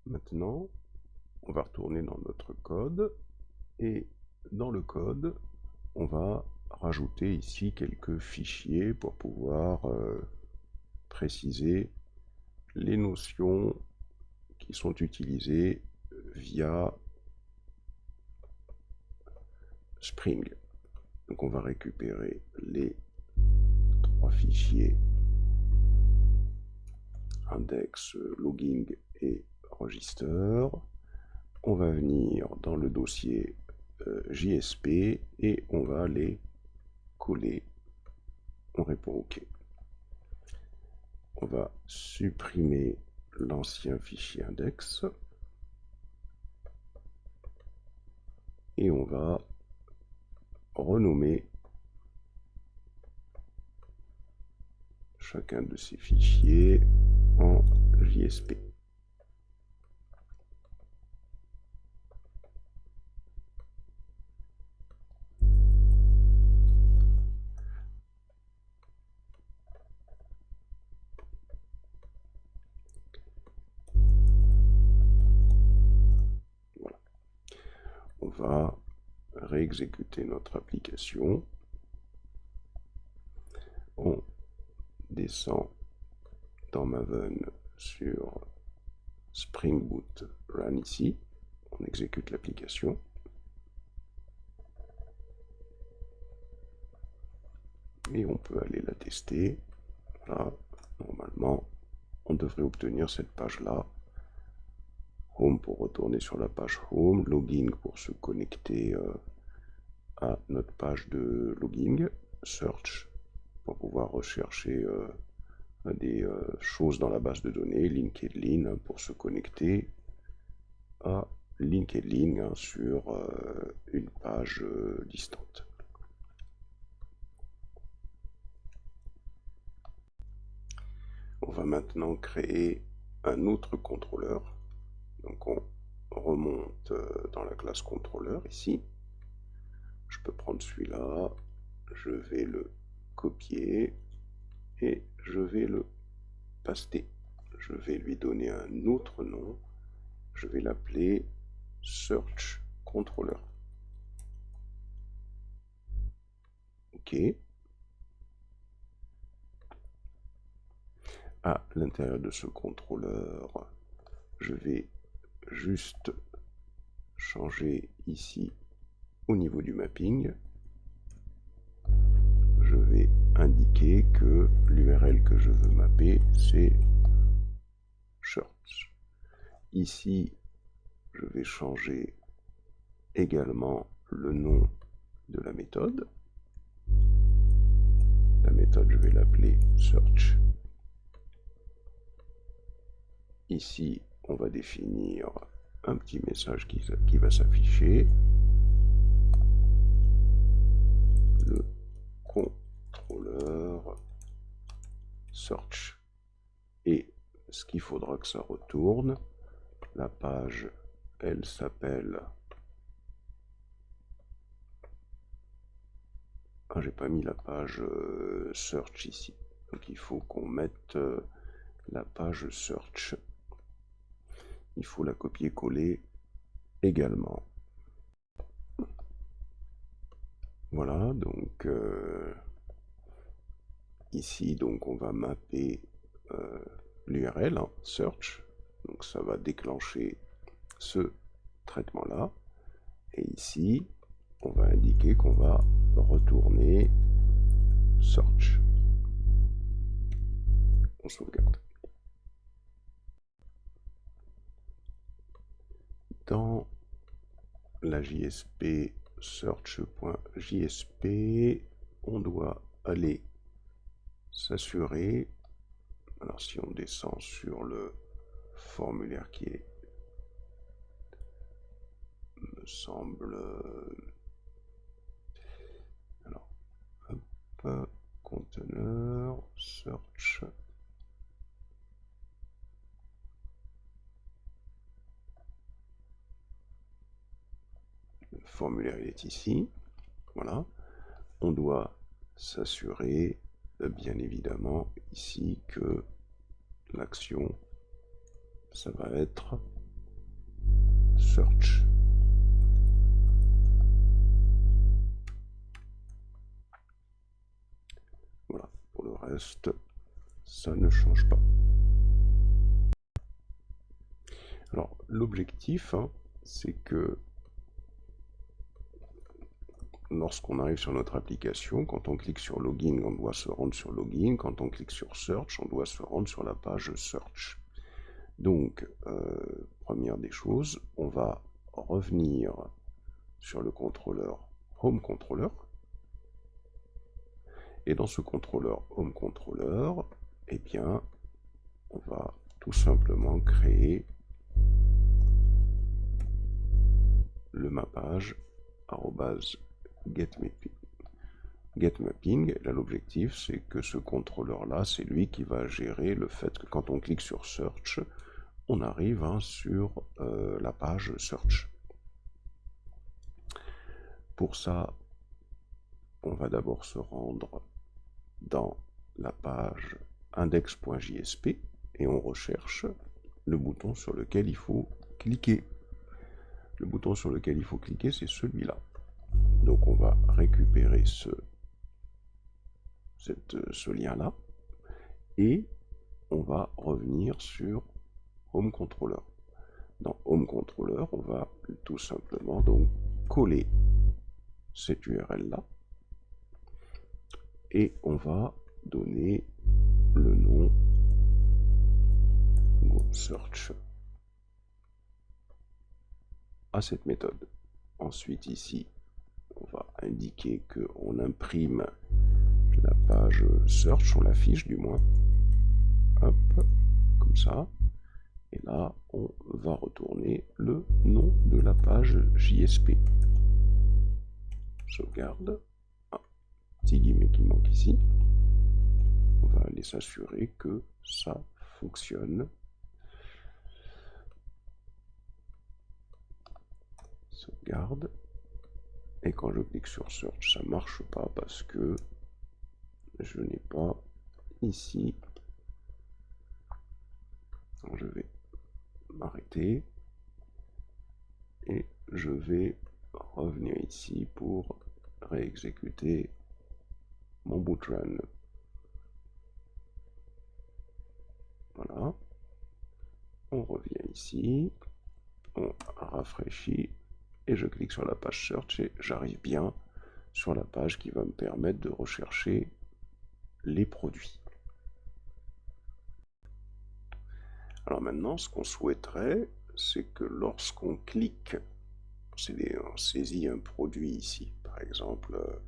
Maintenant, on va retourner dans notre code et dans le code, on va rajouter ici quelques fichiers pour pouvoir préciser les notions qui sont utilisées via Spring. Donc on va récupérer les trois fichiers index, logging et register. On va venir dans le dossier JSP et on va les coller. On répond OK. On va supprimer l'ancien fichier index et on va renommer chacun de ces fichiers en JSP. Voilà. On va réexécuter notre application. On descend dans Maven sur Spring Boot Run ici. On exécute l'application. Et on peut aller la tester. Là, normalement, on devrait obtenir cette page-là. Home pour retourner sur la page Home, Logging pour se connecter à notre page de logging, Search pour pouvoir rechercher des choses dans la base de données, LinkedIn pour se connecter à LinkedIn sur une page distante. On va maintenant créer un autre contrôleur. Donc on remonte dans la classe contrôleur ici. Je peux prendre celui-là, je vais le copier et je vais le paster. Je vais lui donner un autre nom. Je vais l'appeler Search Controller. OK. À l'intérieur de ce contrôleur, je vais juste changer ici au niveau du mapping. Je vais indiquer que l'URL que je veux mapper, c'est Search. Ici, je vais changer également le nom de la méthode. La méthode, je vais l'appeler Search. Ici, on va définir un petit message qui va s'afficher. Le contrôleur Search. Et ce qu'il faudra que ça retourne, la page, elle s'appelle... Ah, j'ai pas mis la page Search ici. Donc il faut qu'on mette la page Search. Il faut la copier-coller également. Voilà, donc ici, donc on va mapper l'URL, hein, search. Donc ça va déclencher ce traitement-là. Et ici, on va indiquer qu'on va retourner search. On sauvegarde. Dans la JSP search.jsp, on doit aller s'assurer. Alors si on descend sur le formulaire qui est, me semble, alors, hop, conteneur, search, le formulaire il est ici, voilà, on doit s'assurer bien évidemment ici que l'action, ça va être search. Voilà, pour le reste, ça ne change pas. Alors, l'objectif, c'est que lorsqu'on arrive sur notre application, quand on clique sur Login, on doit se rendre sur Login. Quand on clique sur Search, on doit se rendre sur la page Search. Donc, première des choses, on va revenir sur le contrôleur Home Controller. Et dans ce contrôleur Home Controller, eh bien, on va tout simplement créer le mappage @getMapping. Là, l'objectif, c'est que ce contrôleur-là, c'est lui qui va gérer le fait que quand on clique sur Search, on arrive sur la page Search. Pour ça, on va d'abord se rendre dans la page index.jsp et on recherche le bouton sur lequel il faut cliquer. Le bouton sur lequel il faut cliquer, c'est celui-là. Donc on va récupérer ce lien-là et on va revenir sur Home Controller. Dans Home Controller, on va tout simplement donc coller cette URL-là et on va donner le nom Search à cette méthode. Ensuite, ici, on va indiquer qu'on imprime la page Search, on l'affiche du moins. Hop, comme ça. Et là, on va retourner le nom de la page JSP. Sauvegarde. Ah, petit guillemet qui manque ici. On va aller s'assurer que ça fonctionne. Sauvegarde. Et quand je clique sur Search, ça ne marche pas parce que je n'ai pas ici. Alors, je vais m'arrêter et je vais revenir ici pour réexécuter mon bootrun. Voilà. On revient ici, on rafraîchit et je clique sur la page Search et j'arrive bien sur la page qui va me permettre de rechercher les produits. Alors maintenant, ce qu'on souhaiterait, c'est que lorsqu'on clique, on saisit un produit ici, par exemple,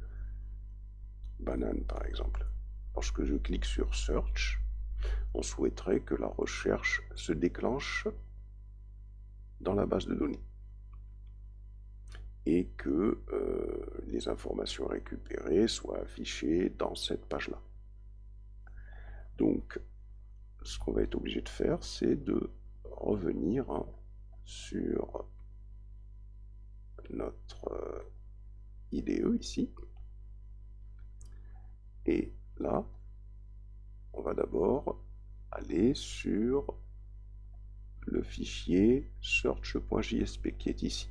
banane par exemple. Lorsque je clique sur Search, on souhaiterait que la recherche se déclenche dans la base de données et que les informations récupérées soient affichées dans cette page-là. Donc, ce qu'on va être obligé de faire, c'est de revenir sur notre IDE ici. Et là, on va d'abord aller sur le fichier search.jsp qui est ici.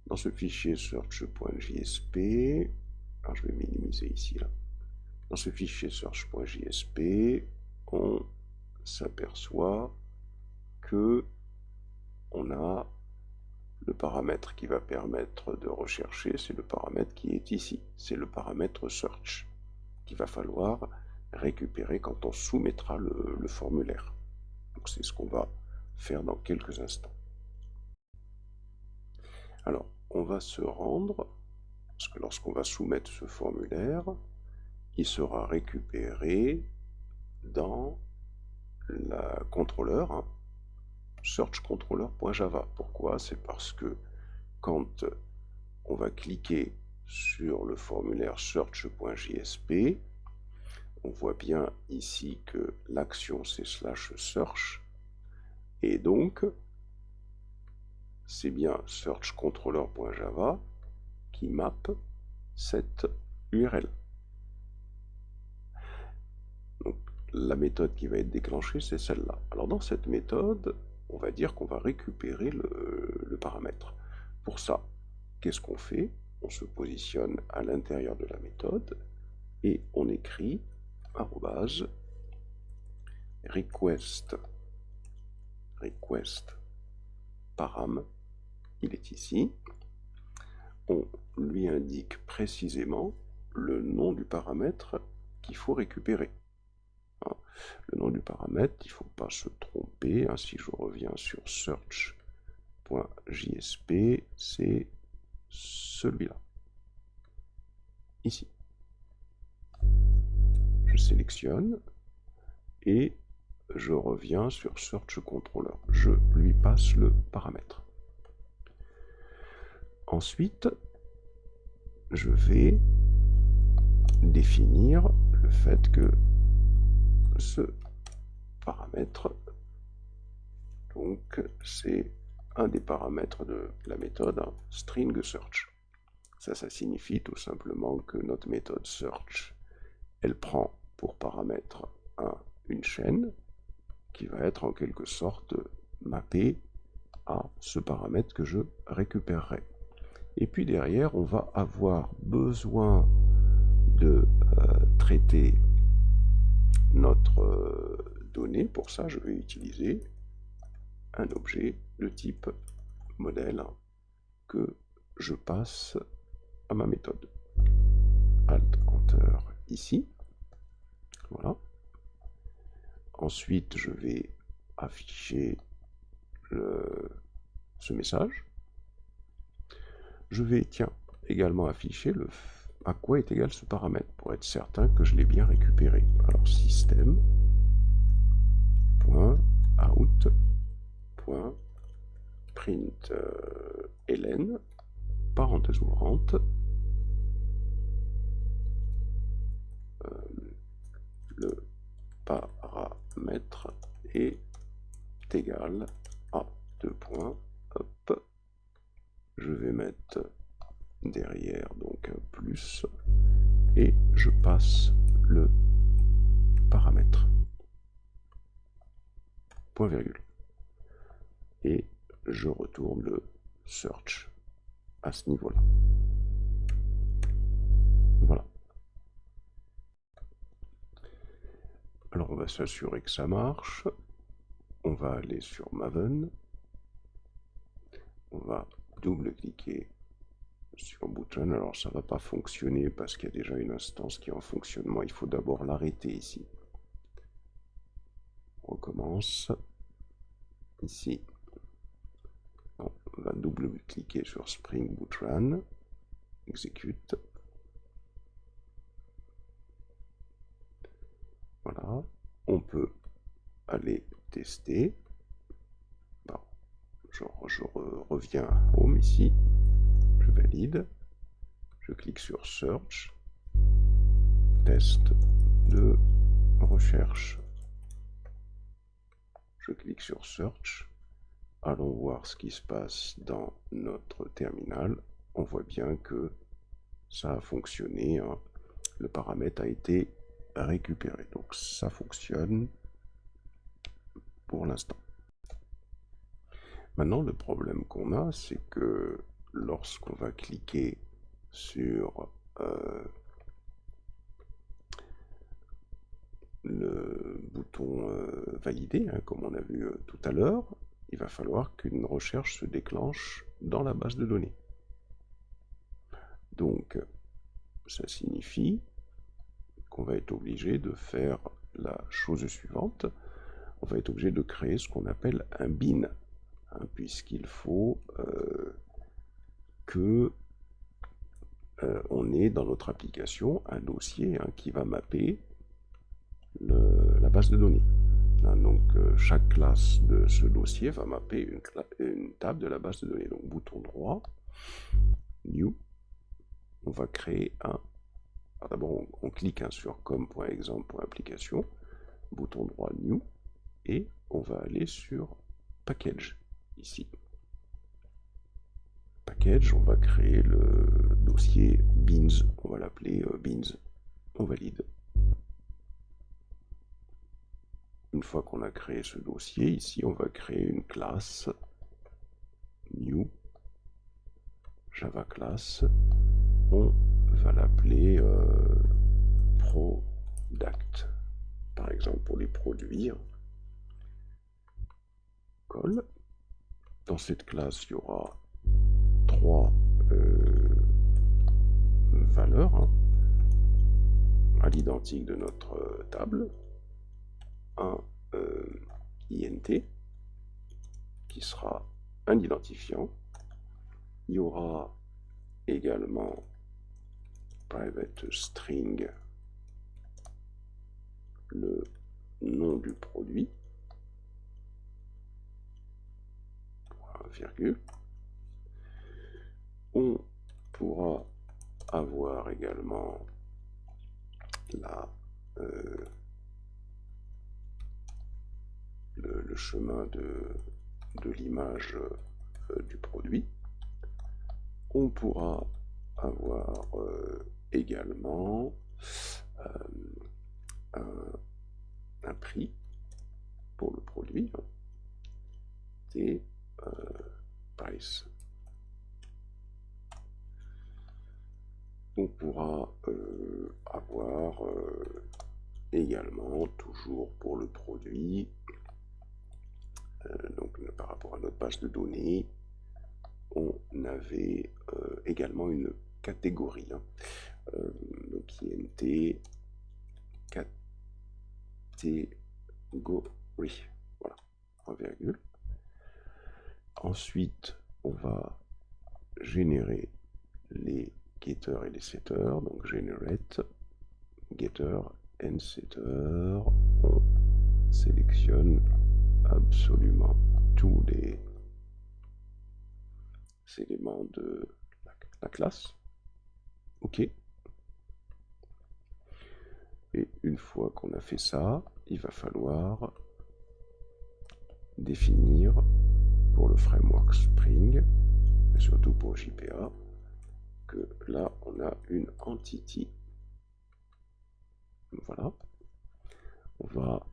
Dans ce fichier search.jsp, alors je vais minimiser ici là. Dans ce fichier search.jsp, on s'aperçoit que on a le paramètre qui va permettre de rechercher, c'est le paramètre qui est ici, c'est le paramètre search qu'il va falloir récupérer quand on soumettra le formulaire. Donc c'est ce qu'on va faire dans quelques instants. Alors, on va se rendre, parce que lorsqu'on va soumettre ce formulaire, il sera récupéré dans la contrôleur, searchcontroller.java. Pourquoi? C'est parce que quand on va cliquer sur le formulaire search.jsp, on voit bien ici que l'action c'est /search, et donc c'est bien searchcontroller.java qui mappe cette URL. Donc la méthode qui va être déclenchée, c'est celle-là. Alors dans cette méthode, on va dire qu'on va récupérer le paramètre. Pour ça, qu'est-ce qu'on fait? On se positionne à l'intérieur de la méthode et on écrit @request param, il est ici. On lui indique précisément le nom du paramètre qu'il faut récupérer. Le nom du paramètre, il ne faut pas se tromper. Si je reviens sur search.jsp, c'est celui-là. Ici. Je sélectionne et je reviens sur Search Controller. Je lui passe le paramètre. Ensuite, je vais définir le fait que ce paramètre, donc c'est un des paramètres de la méthode string search. Ça signifie tout simplement que notre méthode search, elle prend pour paramètre une chaîne qui va être en quelque sorte mappée à ce paramètre que je récupérerai. Et puis derrière, on va avoir besoin de traiter notre donnée. Pour ça, je vais utiliser un objet de type modèle que je passe à ma méthode. Alt-Enter ici. Voilà. Ensuite, je vais afficher ce message. Je vais, également afficher à quoi est égal ce paramètre pour être certain que je l'ai bien récupéré. Alors, system.out.println, parenthèse ouvrante, le paramètre est égal à hop, je vais mettre derrière donc un plus et je passe le paramètre, point virgule, et je retourne le search à ce niveau-là. Voilà. Alors on va s'assurer que ça marche. On va aller sur Maven. On va double-cliquer sur Bootrun. Alors ça ne va pas fonctionner parce qu'il y a déjà une instance qui est en fonctionnement. Il faut d'abord l'arrêter ici. On recommence. Ici. On va double-cliquer sur Spring Boot Run. Exécute. Voilà. On peut aller tester. Bon. Je reviens à Home ici. Je valide. Je clique sur Search. Test de recherche. Je clique sur Search. Allons voir ce qui se passe dans notre terminal. On voit bien que ça a fonctionné. Le paramètre a été récupéré. Donc ça fonctionne pour l'instant. Maintenant, le problème qu'on a, c'est que lorsqu'on va cliquer sur le bouton valider, comme on a vu tout à l'heure, il va falloir qu'une recherche se déclenche dans la base de données. Donc, ça signifie qu'on va être obligé de faire la chose suivante. On va être obligé de créer ce qu'on appelle un bin, puisqu'il faut que on ait dans notre application un dossier qui va mapper la base de données. Donc chaque classe de ce dossier va mapper une table de la base de données. Donc bouton droit, new, on va créer un. D'abord on clique sur com.example.application, bouton droit new, et on va aller sur package ici. Package, on va créer le dossier beans, on va l'appeler beans, on valide. une fois qu'on a créé ce dossier, ici, on va créer une classe new Java class. On va l'appeler product, par exemple, pour les produire. Call. Dans cette classe, il y aura 3 valeurs hein, à l'identique de notre table. Un int qui sera un identifiant. Il y aura également private string, le nom du produit, virgule. On pourra avoir également le chemin de l'image du produit. On pourra avoir également un prix pour le produit, et price. On pourra avoir également, toujours pour le produit, donc par rapport à notre base de données, on avait également une catégorie, hein, donc int catégorie, voilà, point virgule. Ensuite, on va générer les getters et les setters, donc generate getter and setter. On sélectionne absolument tous les éléments de la classe. OK. Et une fois qu'on a fait ça, il va falloir définir pour le framework Spring, et surtout pour JPA, que là on a une entity. Voilà. On va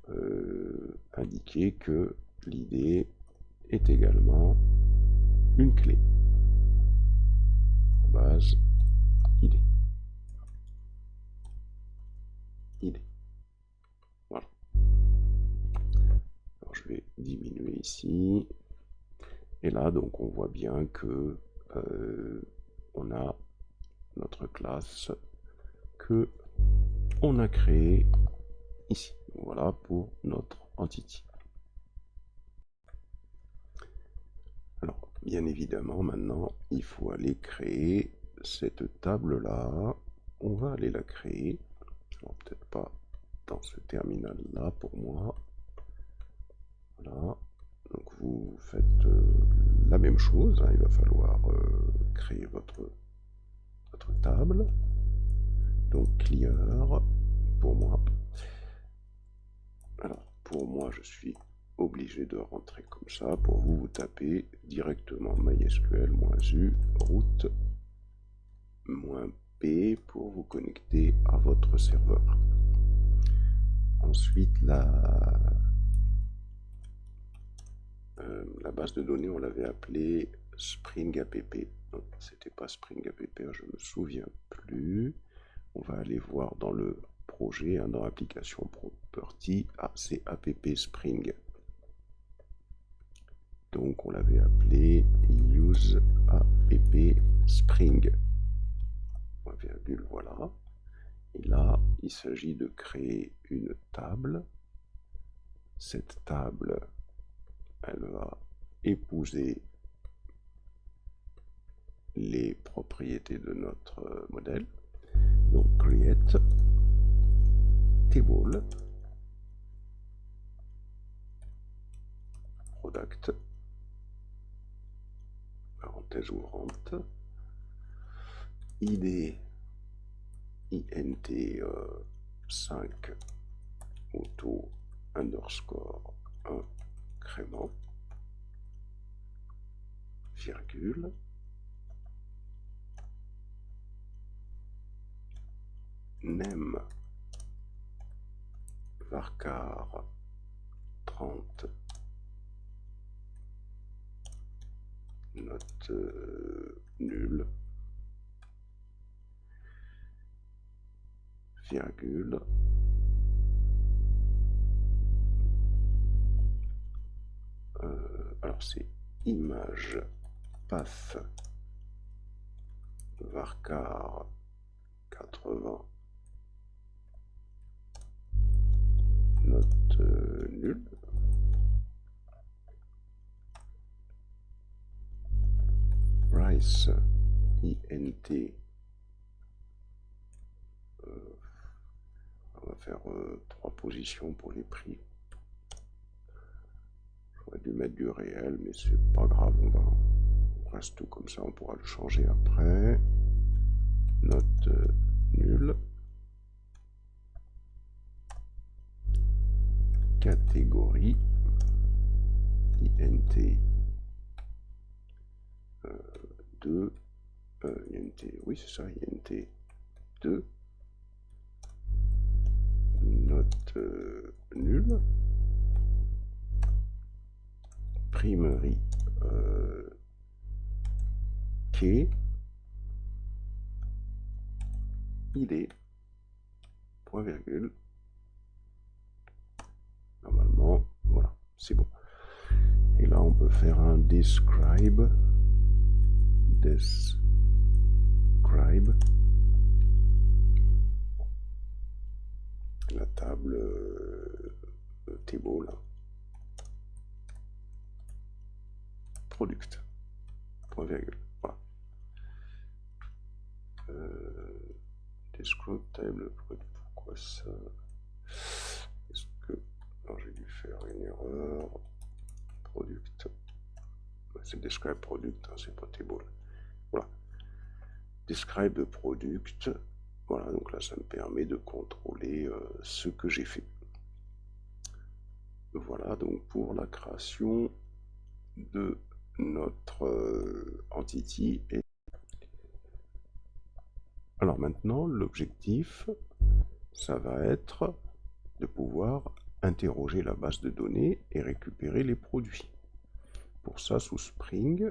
indiquer que l'id est également une clé. Base id. Voilà. Alors je vais diminuer ici. Et là, donc, on voit bien que on a notre classe que on a créée ici. Voilà pour notre entity. Alors, bien évidemment, maintenant, il faut aller créer cette table-là. On va aller la créer. Alors, peut-être pas dans ce terminal-là pour moi. Voilà. Donc, vous faites la même chose. Hein. Il va falloir créer votre table. Donc, clear pour moi. Alors, pour moi, je suis obligé de rentrer comme ça. Pour vous, vous tapez directement MySQL-U route -P pour vous connecter à votre serveur. Ensuite, la base de données, on l'avait appelée Spring App. C'était pas Spring App, je me souviens plus. On va aller voir dans le projet, hein, dans Application Property. Ah, c'est App Spring. Donc on l'avait appelé Use App Spring. Virgule, voilà. Et là, il s'agit de créer une table. Cette table, elle va épouser les propriétés de notre modèle. Donc create table product, parenthèse ouvrante, id int 5 auto underscore incrément, virgule, name varchar 30 note nulle, virgule, alors c'est image path varchar 80 note nulle, price int, on va faire 3 positions pour les prix. J'aurais dû mettre du réel, mais c'est pas grave, on reste tout comme ça, on pourra le changer après. Note nulle, catégorie int 2, int, oui c'est ça, int 2, note nulle, primerie key, id, point virgule, normalement, voilà, c'est bon. Et là on peut faire un describe, la table table, product, point virgule, voilà. Describe table, pourquoi ça? Est-ce que, alors j'ai dû faire une erreur, product, c'est describe product, hein, c'est pas table, voilà. Describe product, voilà, donc là ça me permet de contrôler ce que j'ai fait. Voilà donc pour la création de notre entity. Alors maintenant l'objectif, ça va être de pouvoir interroger la base de données et récupérer les produits. Pour ça, sous Spring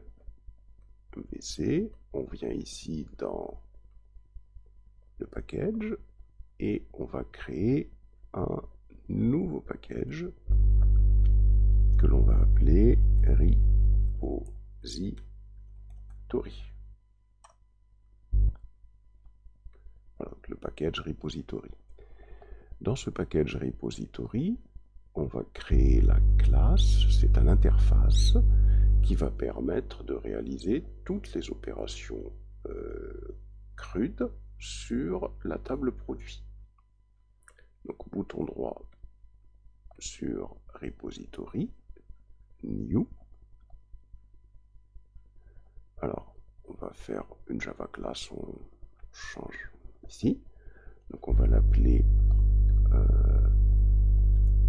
MVC, on vient ici dans le package et on va créer un nouveau package que l'on va appeler repository. Voilà, donc le package repository. Dans ce package repository, on va créer la classe, c'est une interface qui va permettre de réaliser toutes les opérations CRUD sur la table produit. Donc bouton droit sur repository, new. Alors on va faire une Java class, on change ici. Donc on va l'appeler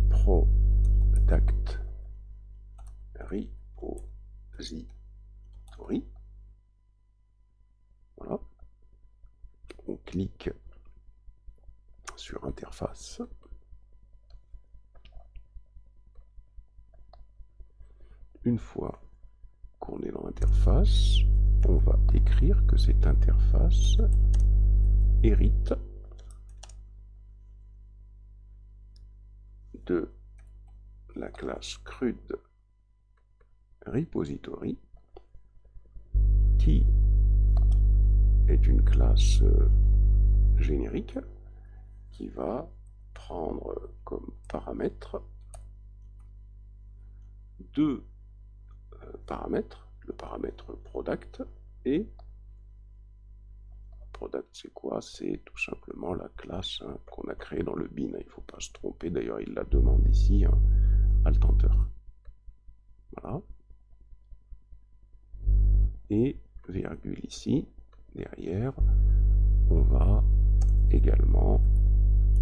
product repository. Voilà. On clique sur interface. Une fois qu'on est dans l'interface, on va écrire que cette interface hérite de la classe CRUD repository, qui est une classe générique qui va prendre comme paramètre deux paramètres, le paramètre product et product, c'est quoi? C'est tout simplement la classe qu'on a créée dans le bin. Il ne faut pas se tromper, d'ailleurs il la demande ici, alt enter. Voilà. Et virgule ici, derrière, on va également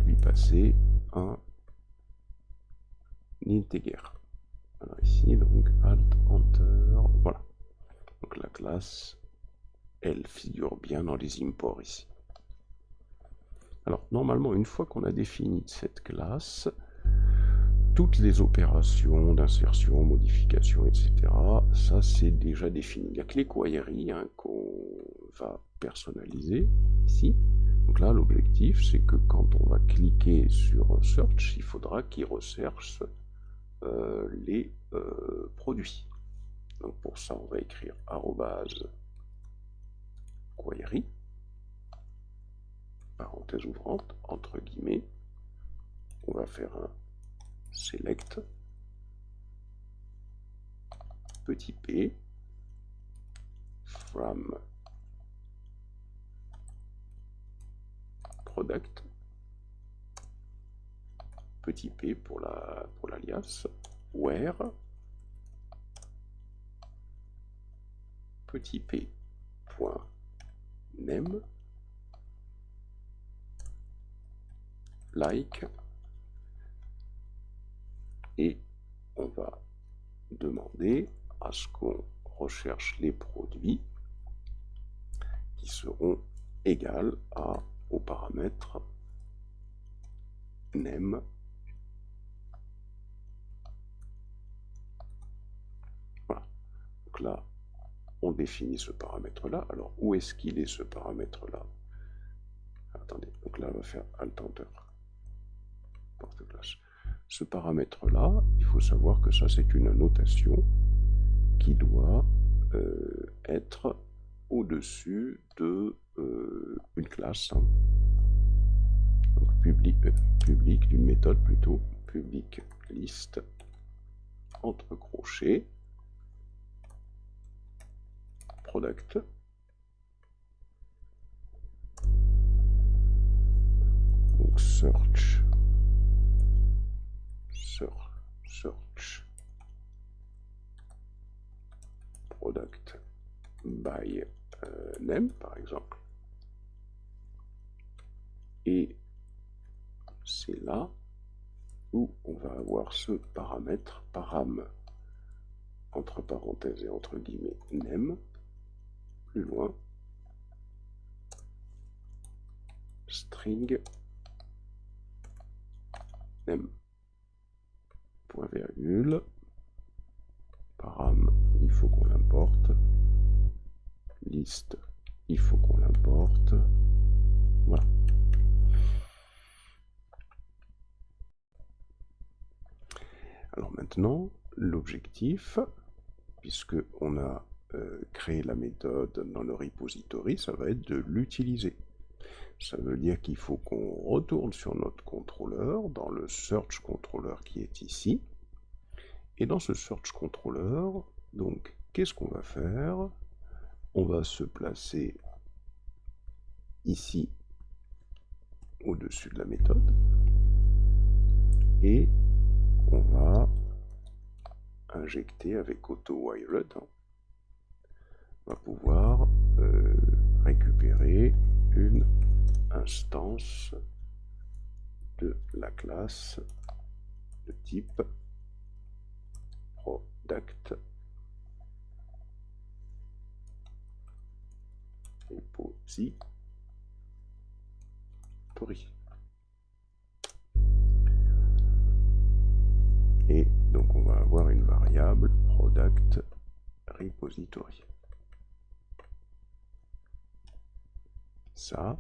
lui passer un integer. Alors ici, donc alt enter, voilà. Donc la classe, elle figure bien dans les imports ici. Alors normalement, une fois qu'on a défini cette classe, toutes les opérations d'insertion, modification, etc., ça c'est déjà défini. Il n'y a que les queries qu'on va personnaliser ici. Donc là, l'objectif, c'est que quand on va cliquer sur Search, il faudra qu'il recherche les produits. Donc pour ça, on va écrire @query, parenthèse ouvrante, entre guillemets. On va faire un select, petit p, from product, petit p pour l'alias, where, petit p point name, like, et on va demander à ce qu'on recherche les produits qui seront égales au paramètre name. Voilà. Donc là, on définit ce paramètre-là. Alors, où est-ce qu'il est ce paramètre-là? Attendez, donc là, on va faire Alt-Enter. Porte-classe. Ce paramètre-là, il faut savoir que ça, c'est une annotation qui doit être au-dessus de une classe. Hein. Donc, public d'une méthode plutôt, public list, entre crochets, product, donc search, product by name par exemple, et c'est là où on va avoir ce paramètre param entre parenthèses et entre guillemets name, plus loin, string name, point virgule, param, il faut qu'on l'importe, liste, il faut qu'on l'importe, voilà. Alors maintenant, l'objectif, puisque on a créé la méthode dans le repository, ça va être de l'utiliser. Ça veut dire qu'il faut qu'on retourne sur notre contrôleur, dans le search controller qui est ici. Et dans ce search controller, donc, qu'est-ce qu'on va faire? On va se placer ici, au-dessus de la méthode. Et on va injecter avec AutoWired, on va pouvoir récupérer une instance de la classe de type product repository. Et donc on va avoir une variable product repository. Ça,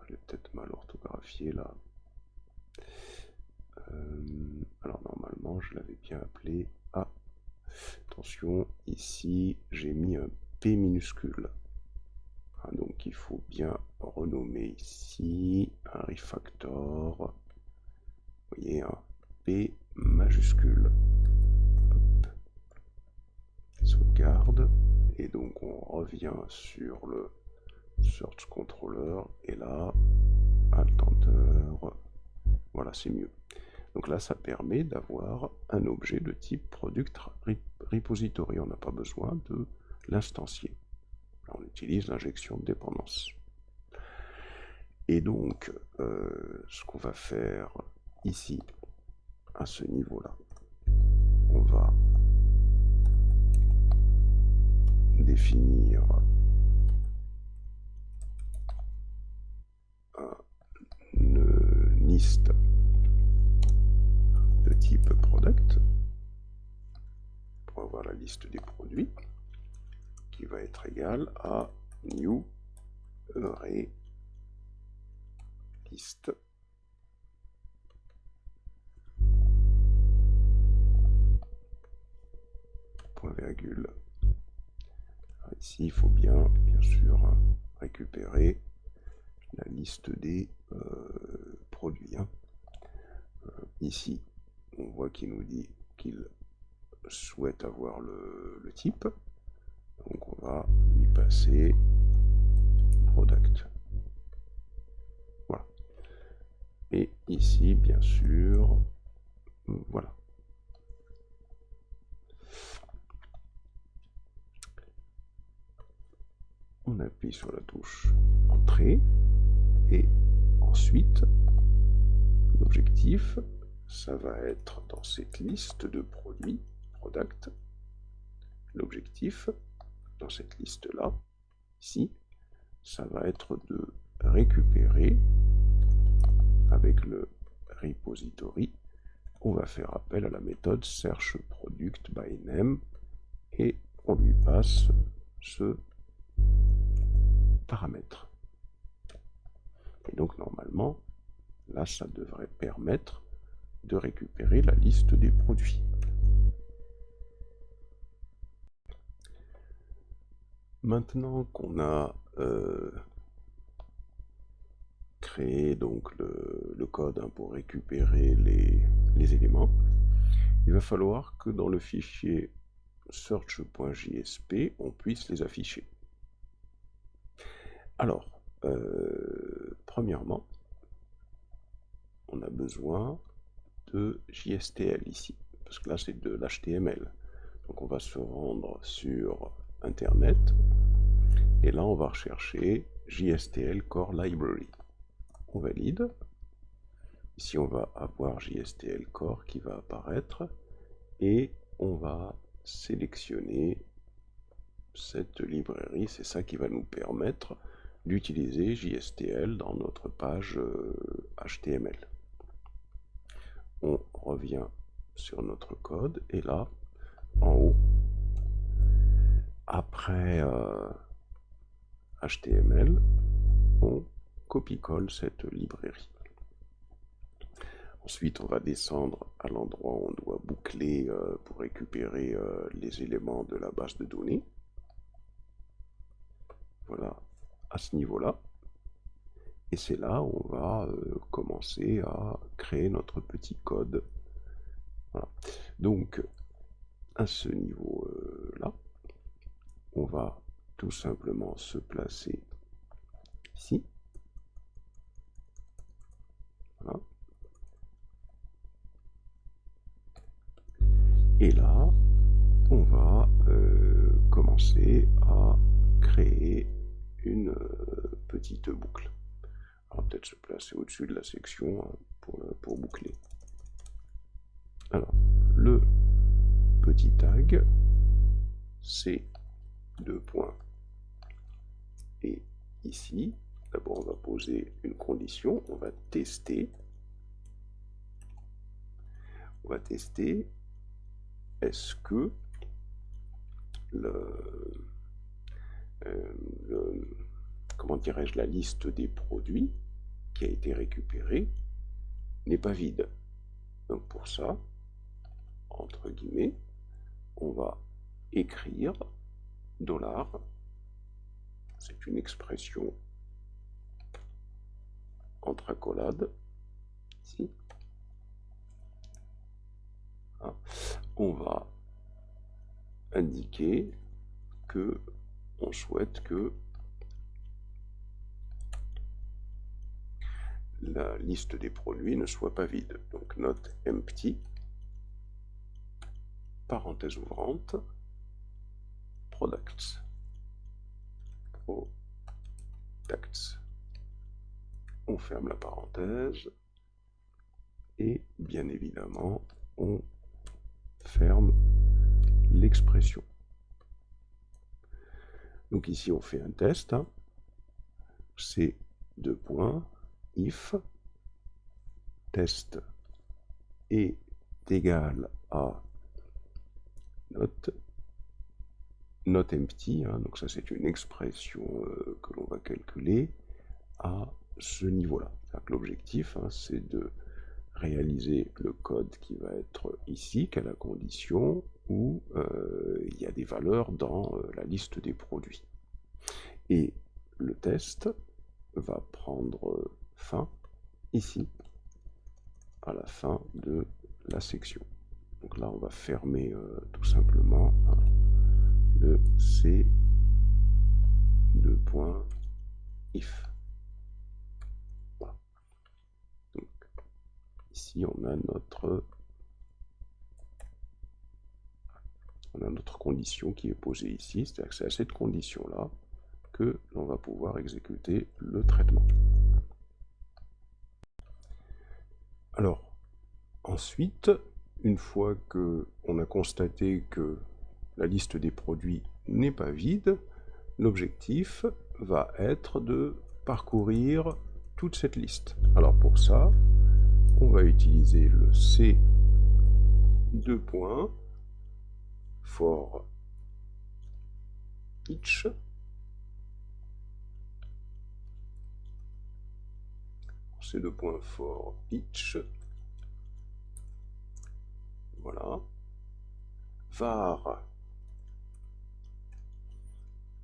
je l'ai peut-être mal orthographié là. Alors normalement je l'avais bien appelé. Ah, attention, ici j'ai mis un P minuscule. Ah, donc il faut bien renommer ici un refactor. Vous voyez, un P majuscule. Hop. Sauvegarde. Et donc on revient sur le search controller. Et là, Alt-Enter. Voilà, c'est mieux. Donc là, ça permet d'avoir un objet de type product repository. On n'a pas besoin de l'instancier. On utilise l'injection de dépendance. Et donc, ce qu'on va faire ici, à ce niveau-là, on va définir un liste de type product pour avoir la liste des produits qui va être égale à new array liste point virgule. Ici, il faut bien sûr récupérer la liste des produits. Ici, on voit qu'il nous dit qu'il souhaite avoir le type. Donc on va lui passer product. Voilà. Et ici, bien sûr, voilà. On appuie sur la touche Entrée et ensuite l'objectif, ça va être dans cette liste de produits, product, l'objectif dans cette liste-là, ici, ça va être de récupérer avec le repository, on va faire appel à la méthode search product by name et on lui passe ce paramètre. Et donc normalement, là, ça devrait permettre de récupérer la liste des produits. Maintenant qu'on a créé donc le code pour récupérer les éléments, il va falloir que dans le fichier search.jsp, on puisse les afficher. Alors, premièrement, on a besoin de JSTL ici, parce que là c'est de l'HTML. Donc on va se rendre sur Internet, et là on va rechercher JSTL Core Library. On valide. Ici on va avoir JSTL Core qui va apparaître, et on va sélectionner cette librairie, c'est ça qui va nous permettre d'utiliser JSTL dans notre page HTML. On revient sur notre code et là, en haut, après HTML, on copie-colle cette librairie. Ensuite, on va descendre à l'endroit où on doit boucler pour récupérer les éléments de la base de données. Voilà, à ce niveau-là. Et c'est là où on va commencer à créer notre petit code. Voilà. Donc, à ce niveau-là, on va tout simplement se placer ici. Voilà. Et là, on va commencer à créer une petite boucle. On va peut-être se placer au-dessus de la section pour boucler. Alors, le petit tag, c'est 2 points. Et ici, d'abord on va poser une condition, on va tester. On va tester est-ce que comment dirais-je, la liste des produits qui a été récupérée n'est pas vide. Donc pour ça, entre guillemets, on va écrire $, c'est une expression entre accolades, ici. On va indiquer que on souhaite que la liste des produits ne soit pas vide. Donc note empty, parenthèse ouvrante, products. On ferme la parenthèse et bien évidemment on ferme l'expression. Donc ici on fait un test, c'est : if test est égal à note empty, hein, donc ça c'est une expression que l'on va calculer à ce niveau-là. L'objectif, hein, c'est de réaliser le code qui va être ici, qu'à la condition où il y a des valeurs dans la liste des produits. Et le test va prendre fin ici, à la fin de la section. Donc là, on va fermer tout simplement le C2.if. Voilà. Donc, ici, on a notre condition qui est posée ici, c'est-à-dire que c'est à cette condition-là que l'on va pouvoir exécuter le traitement. Alors, ensuite, une fois qu'on a constaté que la liste des produits n'est pas vide, l'objectif va être de parcourir toute cette liste. Alors pour ça, on va utiliser le C2. For each for each, voilà, var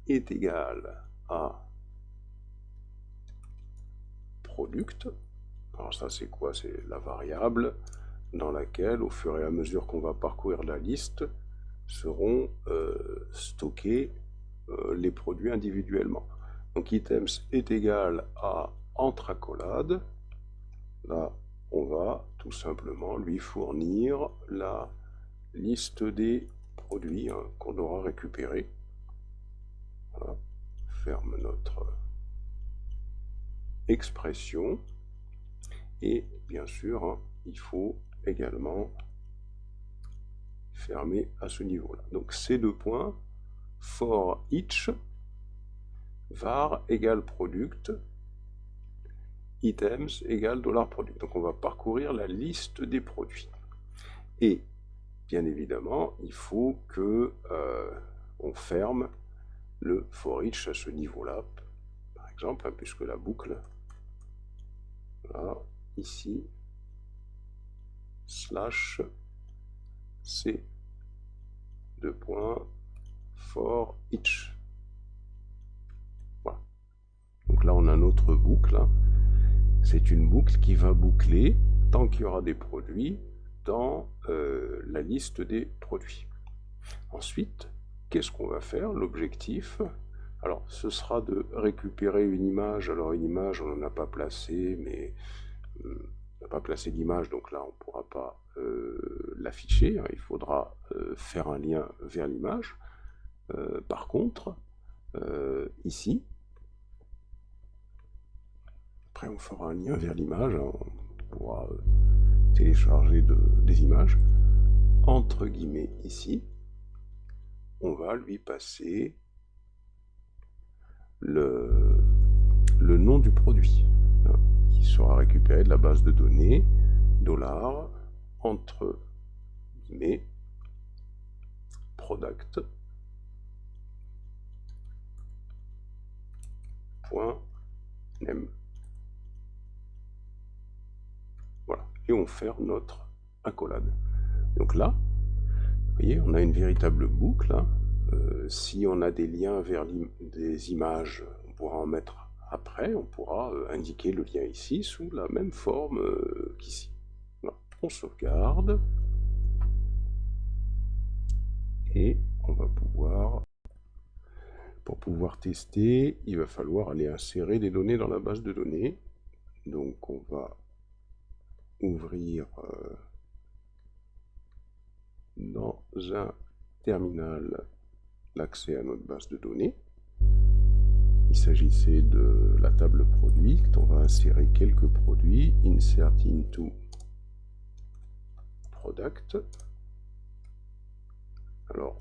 est égal à product. Alors ça c'est quoi? C'est la variable dans laquelle, au fur et à mesure qu'on va parcourir la liste, seront stockés les produits individuellement. Donc items est égal à entre accolades. Là, on va tout simplement lui fournir la liste des produits qu'on aura récupérés. Voilà. Ferme notre expression. Et bien sûr, il faut également fermer à ce niveau-là. Donc C2. For each var égale product items égale $product. Donc on va parcourir la liste des produits. Et bien évidemment, il faut que on ferme le for each à ce niveau-là, par exemple, puisque la boucle, là, ici, slash C2. For each. Voilà. Donc là, on a notre boucle. C'est une boucle qui va boucler tant qu'il y aura des produits dans la liste des produits. Ensuite, qu'est-ce qu'on va faire? L'objectif, alors ce sera de récupérer une image. Alors une image, on n'en a pas placé, mais on n'a pas placé d'image, donc là on ne pourra pas l'afficher. Il faudra faire un lien vers l'image. Par contre, ici, après on fera un lien vers l'image, on pourra télécharger des images. Entre guillemets ici, on va lui passer le nom du produit, qui sera récupéré de la base de données $ entre guillemets product .name. Voilà, et on ferme notre accolade. Donc là, vous voyez, on a une véritable boucle. Si on a des liens vers des images, on pourra en mettre après, on pourra indiquer le lien ici sous la même forme qu'ici. Voilà. On sauvegarde et on va pouvoir, pour pouvoir tester, il va falloir aller insérer des données dans la base de données. Donc on va ouvrir dans un terminal l'accès à notre base de données. Il s'agissait de la table produit. On va insérer quelques produits. Insert into product. Alors,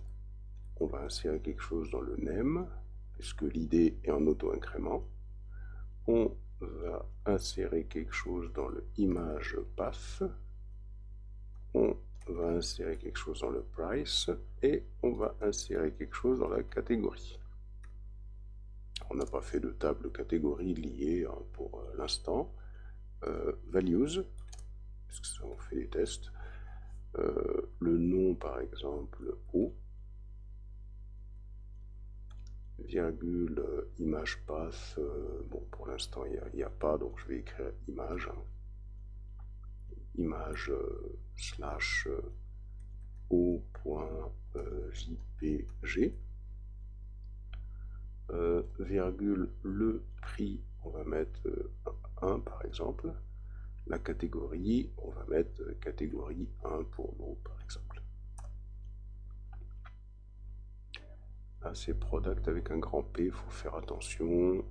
on va insérer quelque chose dans le name, puisque l'idée est en auto-incrément. On va insérer quelque chose dans le image path, on va insérer quelque chose dans le price et on va insérer quelque chose dans la catégorie. On n'a pas fait de table catégorie liée pour l'instant. Values, puisque ça on fait des tests. Le nom par exemple O, virgule image path, bon pour l'instant il n'y a pas, donc je vais écrire image, image slash o.jpg, virgule le prix, on va mettre 1 par exemple, la catégorie, on va mettre catégorie 1 pour nous par exemple. Là c'est product avec un grand P, il faut faire attention.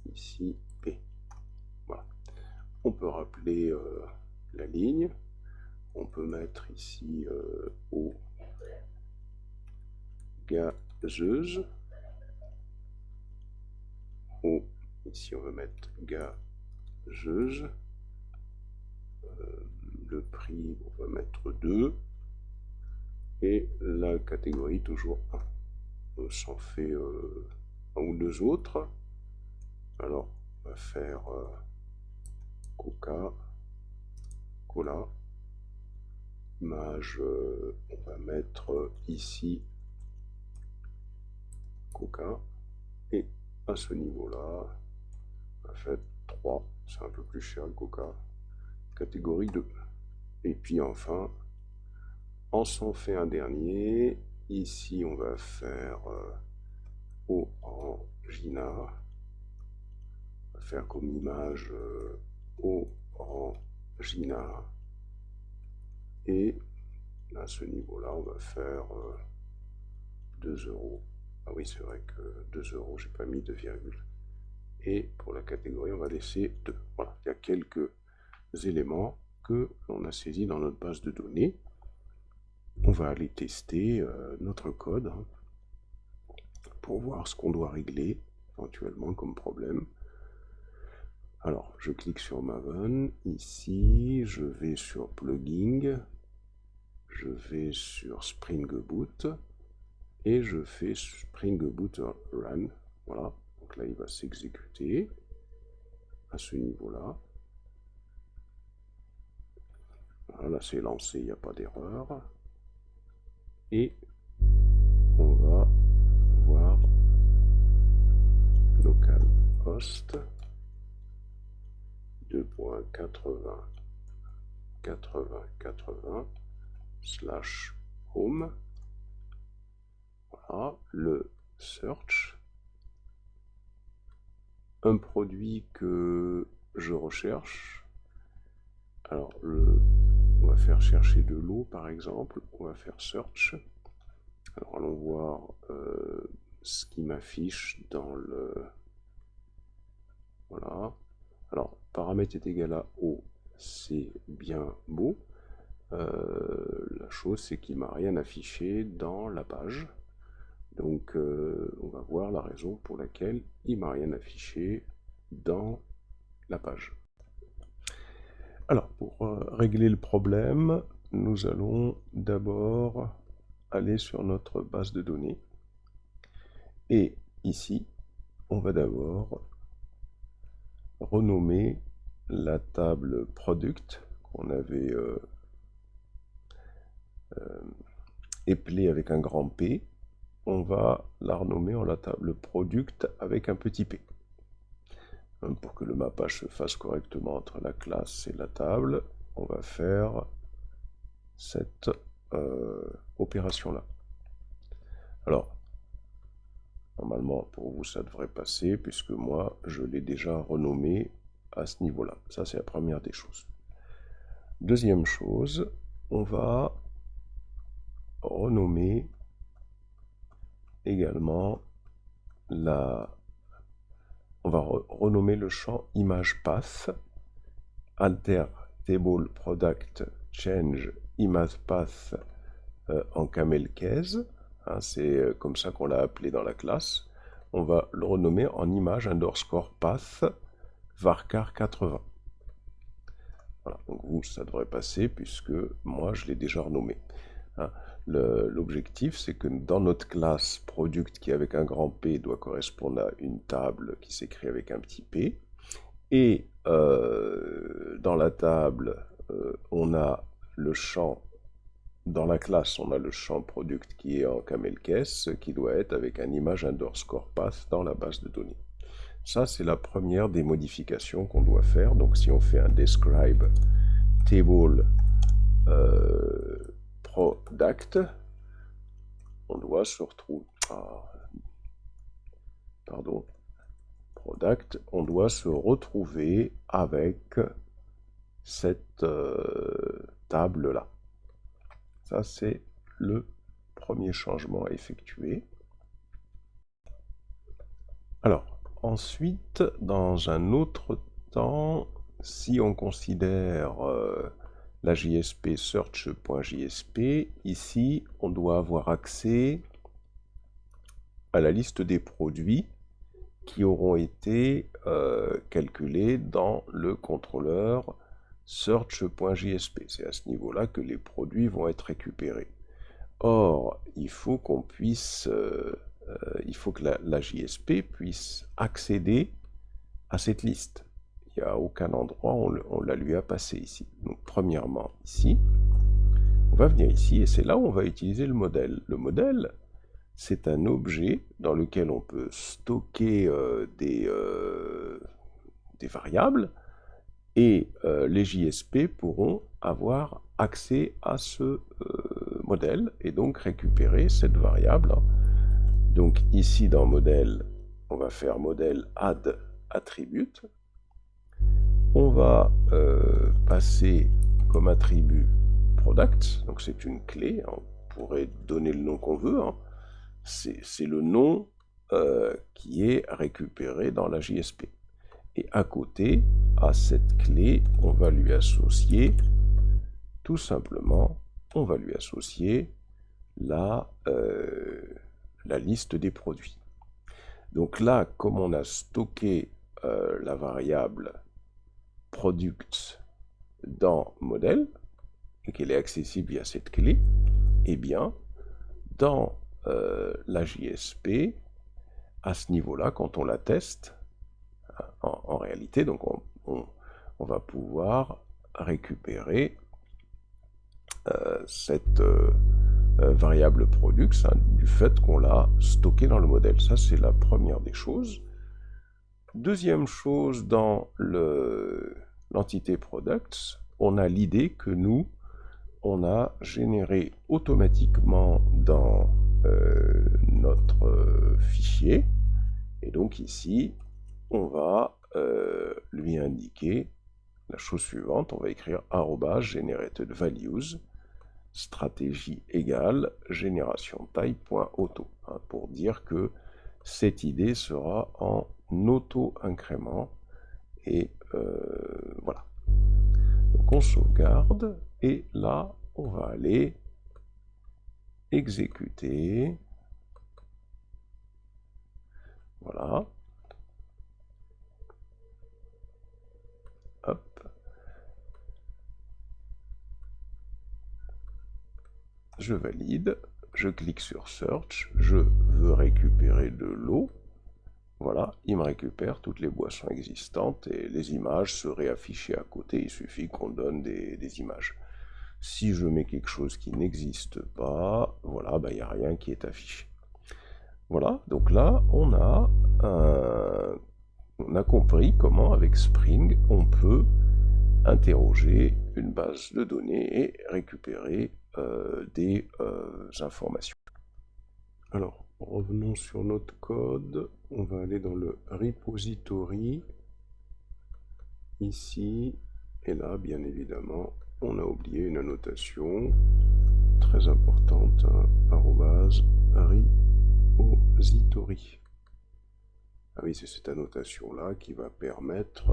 Ici P. Voilà. On peut rappeler la ligne. On peut mettre ici eau gazeuse. Eau, ici on va mettre gazeuse. Le prix, on va mettre 2. Et la catégorie toujours 1. On s'en fait un ou deux autres. Alors, on va faire Coca, Cola. Image, on va mettre ici Coca. Et à ce niveau-là, on va faire 3. C'est un peu plus cher le Coca. Catégorie 2. Et puis enfin, on s'en fait un dernier. Ici, on va faire Orangina. On va faire comme image Orangina. Et à ce niveau-là, on va faire 2 €. Ah oui, c'est vrai que 2 €, j'ai pas mis de virgule. Et pour la catégorie, on va laisser 2. Voilà, il y a quelques éléments que l'on a saisis dans notre base de données. On va aller tester notre code pour voir ce qu'on doit régler éventuellement comme problème. Alors, je clique sur Maven. Ici, je vais sur Plugin. Je vais sur Spring Boot. Et je fais Spring Boot Run. Voilà. Donc là, il va s'exécuter à ce niveau-là. Voilà, là, c'est lancé, il n'y a pas d'erreur. Et on va voir localhost 2.80.80.80/home. Voilà, le search. Un produit que je recherche. Alors, on va faire chercher de l'eau par exemple. On va faire search. Alors, allons voir ce qui m'affiche dans le... Voilà. Alors, paramètre est égal à eau, c'est bien beau. La chose, c'est qu'il ne m'a rien affiché dans la page. Donc, on va voir la raison pour laquelle il ne m'a rien affiché dans la page. Alors, pour régler le problème, nous allons d'abord aller sur notre base de données. Et ici, on va d'abord renommer la table product qu'on avait épelée avec un grand P. On va la renommer en la table product avec un petit p. Pour que le mappage se fasse correctement entre la classe et la table, on va faire cette opération-là. Alors, normalement, pour vous, ça devrait passer, puisque moi, je l'ai déjà renommé à ce niveau-là. Ça, c'est la première des choses. Deuxième chose, on va renommer également on va renommer le champ image path, alter table product change image path en camel case. Hein, c'est comme ça qu'on l'a appelé dans la classe. on va le renommer en image underscore path varchar 80. Voilà, donc vous, ça devrait passer puisque moi, je l'ai déjà renommé. Hein. L'objectif, c'est que dans notre classe product qui avec un grand P doit correspondre à une table qui s'écrit avec un petit p, et dans la table, on a le champ, dans la classe, on a le champ product qui est en camel case, qui doit être avec un image underscore path dans la base de données. Ça, c'est la première des modifications qu'on doit faire. Donc, si on fait un describe table product, on doit se retrouver... product, on doit se retrouver avec cette table-là. Ça, c'est le premier changement à effectuer. Alors, ensuite, dans un autre temps, si on considère la JSP search.jsp, ici, on doit avoir accès à la liste des produits qui auront été calculés dans le contrôleur search.jsp. C'est à ce niveau-là que les produits vont être récupérés. Or, il faut qu'on puisse, il faut que la JSP puisse accéder à cette liste. Il n'y a aucun endroit où on la lui a passé ici. Donc, premièrement, ici, on va venir ici et c'est là où on va utiliser le modèle. Le modèle, c'est un objet dans lequel on peut stocker des variables et les JSP pourront avoir accès à ce modèle et donc récupérer cette variable. Donc ici dans modèle, on va faire modèle add attribute. On va passer comme attribut product, donc c'est une clé, hein. On pourrait donner le nom qu'on veut, hein. C'est le nom qui est récupéré dans la JSP. Et à côté, à cette clé, on va lui associer, tout simplement, on va lui associer la liste des produits. Donc là, comme on a stocké la variable product dans modèle, et qu'elle est accessible via cette clé, eh bien, dans la JSP, à ce niveau-là, quand on la teste, en réalité, donc on va pouvoir récupérer cette variable product du fait qu'on l'a stocké dans le modèle. Ça, c'est la première des choses. Deuxième chose, dans l'entité products, on a l'idée que nous, on a généré automatiquement dans notre fichier, et donc ici, on va lui indiquer la chose suivante, on va écrire @generated_values stratégie égale génération taille.auto, hein, pour dire que cette idée sera en auto-incrément, et voilà. Donc on sauvegarde, et là, on va aller exécuter. Voilà. Hop. Je valide, je clique sur Search, je veux récupérer de l'eau. Voilà, il me récupère toutes les boissons existantes et les images seraient affichées à côté, il suffit qu'on donne des images. Si je mets quelque chose qui n'existe pas, voilà, il n'y a rien qui est affiché. Voilà, donc là, on a compris comment, avec Spring, on peut interroger une base de données et récupérer des informations. Alors, revenons sur notre code. On va aller dans le repository, ici, et là, bien évidemment, on a oublié une annotation très importante, hein, @repository. Ah oui, c'est cette annotation-là qui va permettre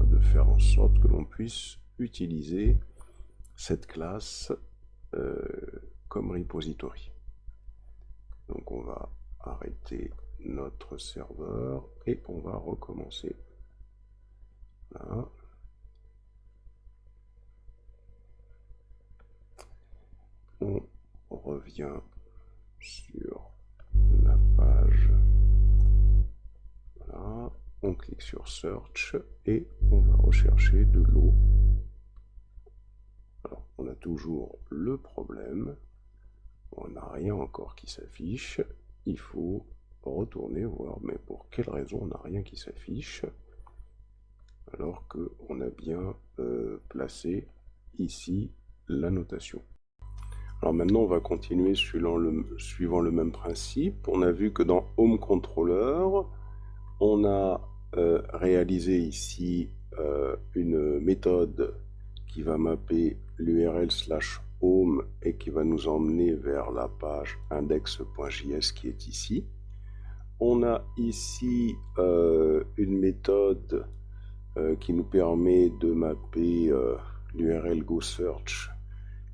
de faire en sorte que l'on puisse utiliser cette classe comme repository. Donc on va arrêter notre serveur et on va recommencer. Là. On revient sur la page. Voilà. On clique sur Search et on va rechercher de l'eau. Alors, on a toujours le problème. On n'a rien encore qui s'affiche. Il faut retourner voir, mais pour quelle raison on n'a rien qui s'affiche alors qu'on a bien placé ici la notation. Alors maintenant on va continuer suivant le même principe. On a vu que dans Home Controller, on a réalisé ici une méthode qui va mapper l'URL /home et qui va nous emmener vers la page index.js qui est ici. On a ici une méthode qui nous permet de mapper l'URL GoSearch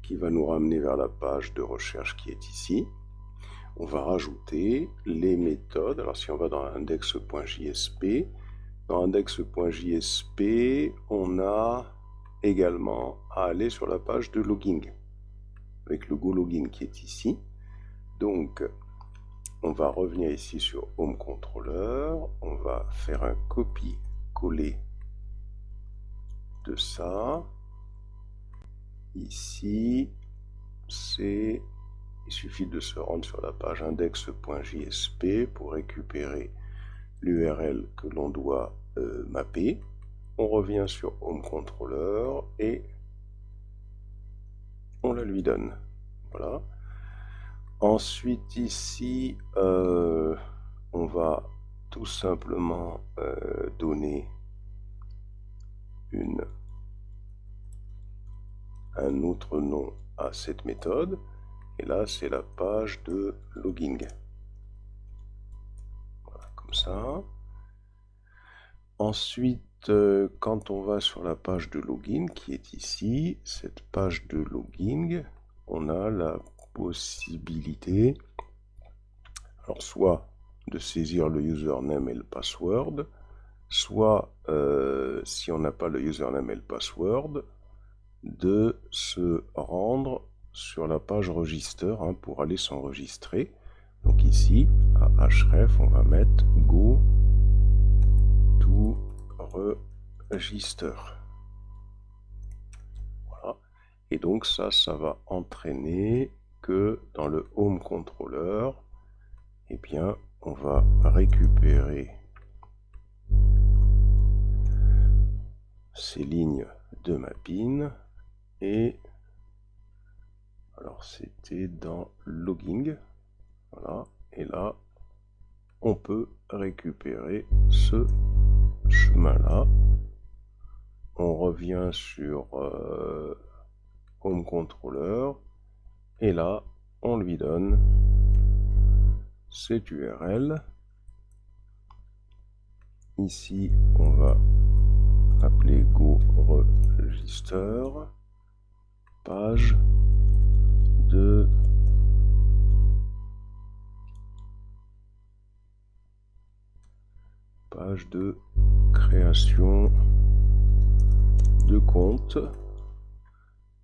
qui va nous ramener vers la page de recherche qui est ici. On va rajouter les méthodes. Alors si on va dans index.jsp, dans index.jsp, on a également à aller sur la page de logging, avec le GoLogin qui est ici. Donc, on va revenir ici sur Home Controller, on va faire un copier-coller de ça. Ici, il suffit de se rendre sur la page index.jsp pour récupérer l'URL que l'on doit mapper. On revient sur Home Controller et on la lui donne. Voilà. Ensuite ici, on va tout simplement donner un autre nom à cette méthode. Et là, c'est la page de logging. Voilà, comme ça. Ensuite, quand on va sur la page de login qui est ici, cette page de logging, on a la possibilité, alors soit de saisir le username et le password, soit si on n'a pas le username et le password, de se rendre sur la page register pour aller s'enregistrer. Donc ici, à href, on va mettre go to register. Voilà. Et donc ça va entraîner que dans le Home Controller, eh bien, on va récupérer ces lignes de mapping et alors c'était dans logging, voilà, et là on peut récupérer ce chemin là. On revient sur Home Controller et là on lui donne cette URL. Ici on va appeler go register page de création de compte.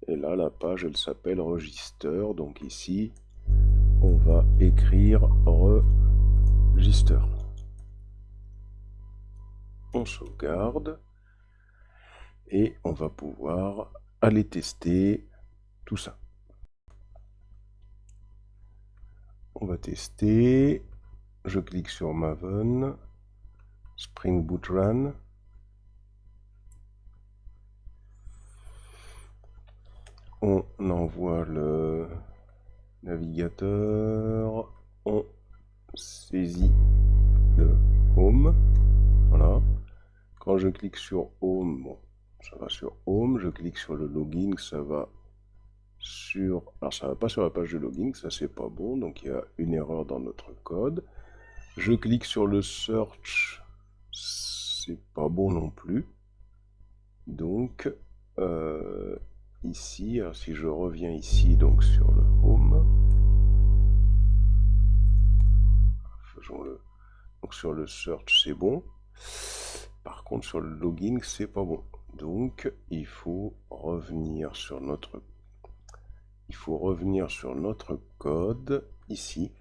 Et là, la page, elle s'appelle register. Donc ici, on va écrire register. On sauvegarde. Et on va pouvoir aller tester tout ça. On va tester. Je clique sur Maven. Spring Boot Run. On envoie le navigateur. On saisit le Home. Voilà. Quand je clique sur Home, bon, ça va sur Home. Je clique sur le login, ça va sur... Alors ça va pas sur la page de login, ça c'est pas bon. Donc il y a une erreur dans notre code. Je clique sur le Search, c'est pas bon non plus. Donc ici, alors si je reviens ici donc sur le Home, faisons-le Donc sur le search, c'est bon. Par contre, sur le logging, c'est pas bon. Donc, il faut revenir sur notre code ici.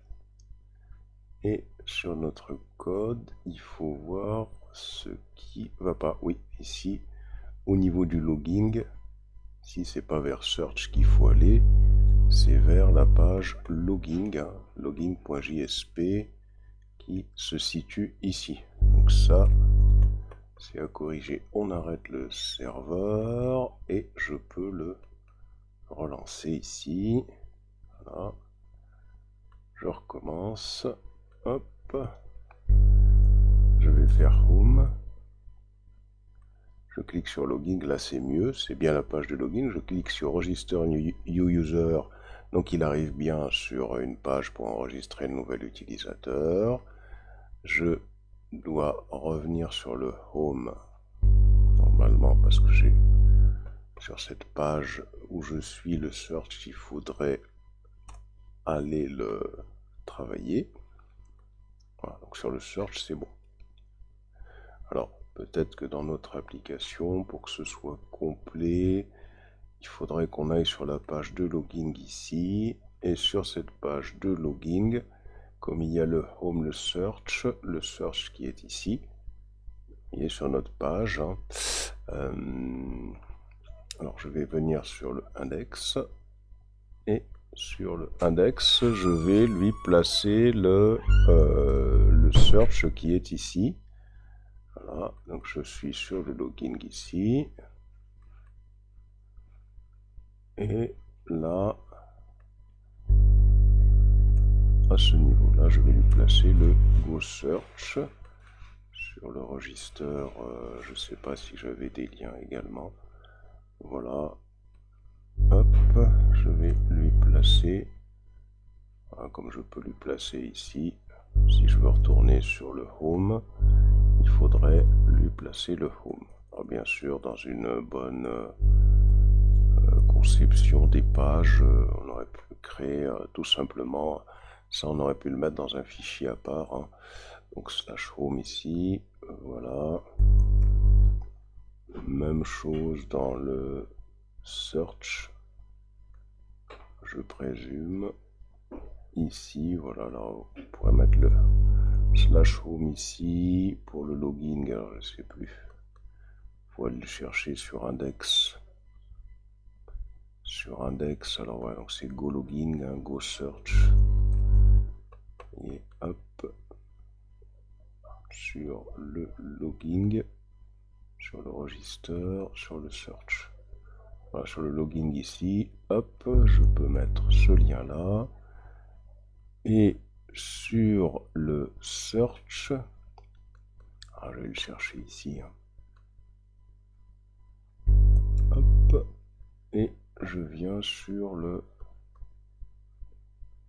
Et sur notre code, il faut voir ce qui va pas. Oui, ici, au niveau du logging, si c'est pas vers search qu'il faut aller, c'est vers la page logging, hein, logging.jsp, qui se situe ici. Donc ça, c'est à corriger. On arrête le serveur et je peux le relancer ici. Voilà. Je recommence. Hop. Je vais faire Home. Je clique sur Login. Là, c'est mieux. C'est bien la page de login. Je clique sur Register New User. Donc, il arrive bien sur une page pour enregistrer le nouvel utilisateur. Je dois revenir sur le Home. Normalement, parce que j'ai sur cette page où je suis le search, il faudrait aller le travailler. Voilà, donc sur le search, c'est bon. Alors, peut-être que dans notre application, pour que ce soit complet, il faudrait qu'on aille sur la page de logging ici. Et sur cette page de logging, comme il y a le home, le search qui est ici, il est sur notre page. Hein. Alors, je vais venir sur le index. Et sur le index, je vais lui placer le search qui est ici. Voilà, donc je suis sur le logging ici. Et là, à ce niveau-là, je vais lui placer le Go Search. Sur le register, je ne sais pas si j'avais des liens également. Voilà. Hop, je vais lui placer, voilà, comme je peux lui placer ici. Si je veux retourner sur le Home, il faudrait lui placer le Home. Alors bien sûr, dans une bonne conception des pages, on aurait pu créer tout simplement, ça on aurait pu le mettre dans un fichier à part. Hein. Donc slash home ici, voilà. Même chose dans le search, je présume. Ici, voilà, là on pourrait mettre le slash home ici. Pour le logging, alors je sais plus. Il faut aller le chercher sur index. Sur index, alors ouais, donc c'est go logging, hein, go search. Et hop, sur le logging, sur le register, sur le search. Voilà, sur le logging ici, hop, je peux mettre ce lien là. Et sur le search, je vais le chercher ici. Hein. Hop, et je viens sur le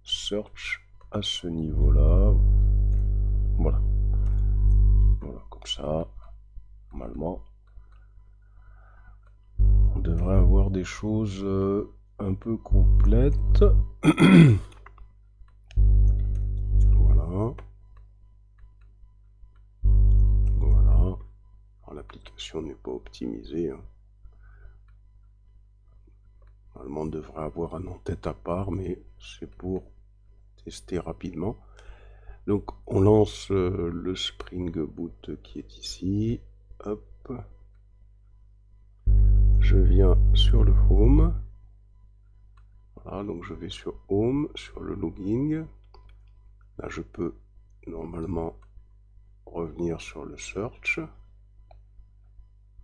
search à ce niveau-là. Voilà. Voilà, comme ça, normalement, on devrait avoir des choses un peu complètes. Voilà. Voilà. L'application n'est pas optimisée. Hein. Normalement, on devrait avoir un en-tête à part, mais c'est pour tester rapidement. Donc, on lance le Spring Boot qui est ici. Hop. Je viens sur le Home. Voilà, donc je vais sur Home, sur le logging. Là, je peux normalement revenir sur le Search.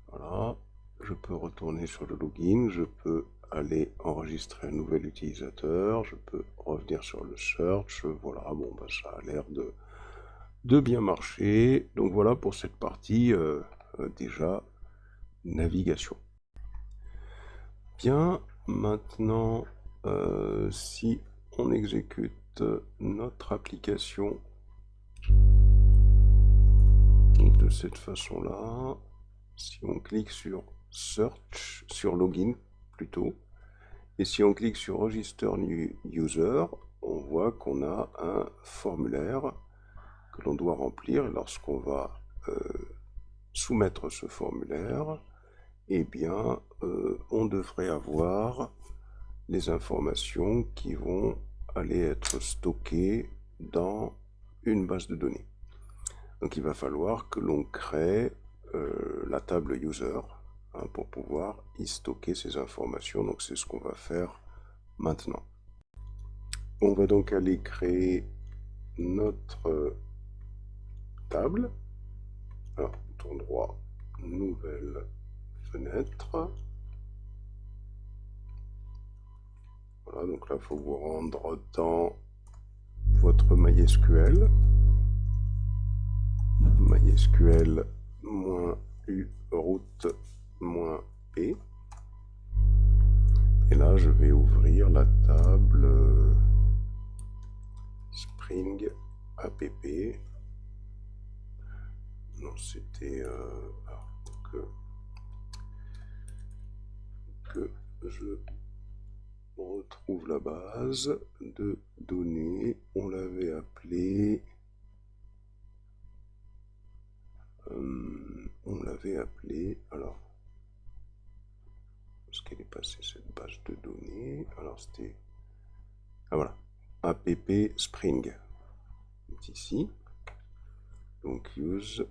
Voilà. Je peux retourner sur le login. Je peux aller enregistrer un nouvel utilisateur. Je peux revenir sur le Search. Voilà, bon, bah, ça a l'air de bien marcher. Donc voilà pour cette partie déjà navigation. Bien, maintenant, si on exécute notre application de cette façon-là, si on clique sur Search, sur Login plutôt, et si on clique sur Register New User, on voit qu'on a un formulaire que l'on doit remplir. Et lorsqu'on va soumettre ce formulaire, eh bien, on devrait avoir les informations qui vont aller être stockées dans une base de données. Donc il va falloir que l'on crée la table user pour pouvoir y stocker ces informations. Donc c'est ce qu'on va faire maintenant. On va donc aller créer notre table. Alors, bouton droit, nouvelle fenêtre. Voilà, donc là, il faut vous rendre dans votre MySQL. MySQL-u route-p. Et là, je vais ouvrir la table Spring app. Non, c'était que je retrouve la base de données. On l'avait appelée alors, est-ce qu'elle est passée cette base de données? Alors c'était, ah voilà, app Spring, c'est ici. Donc use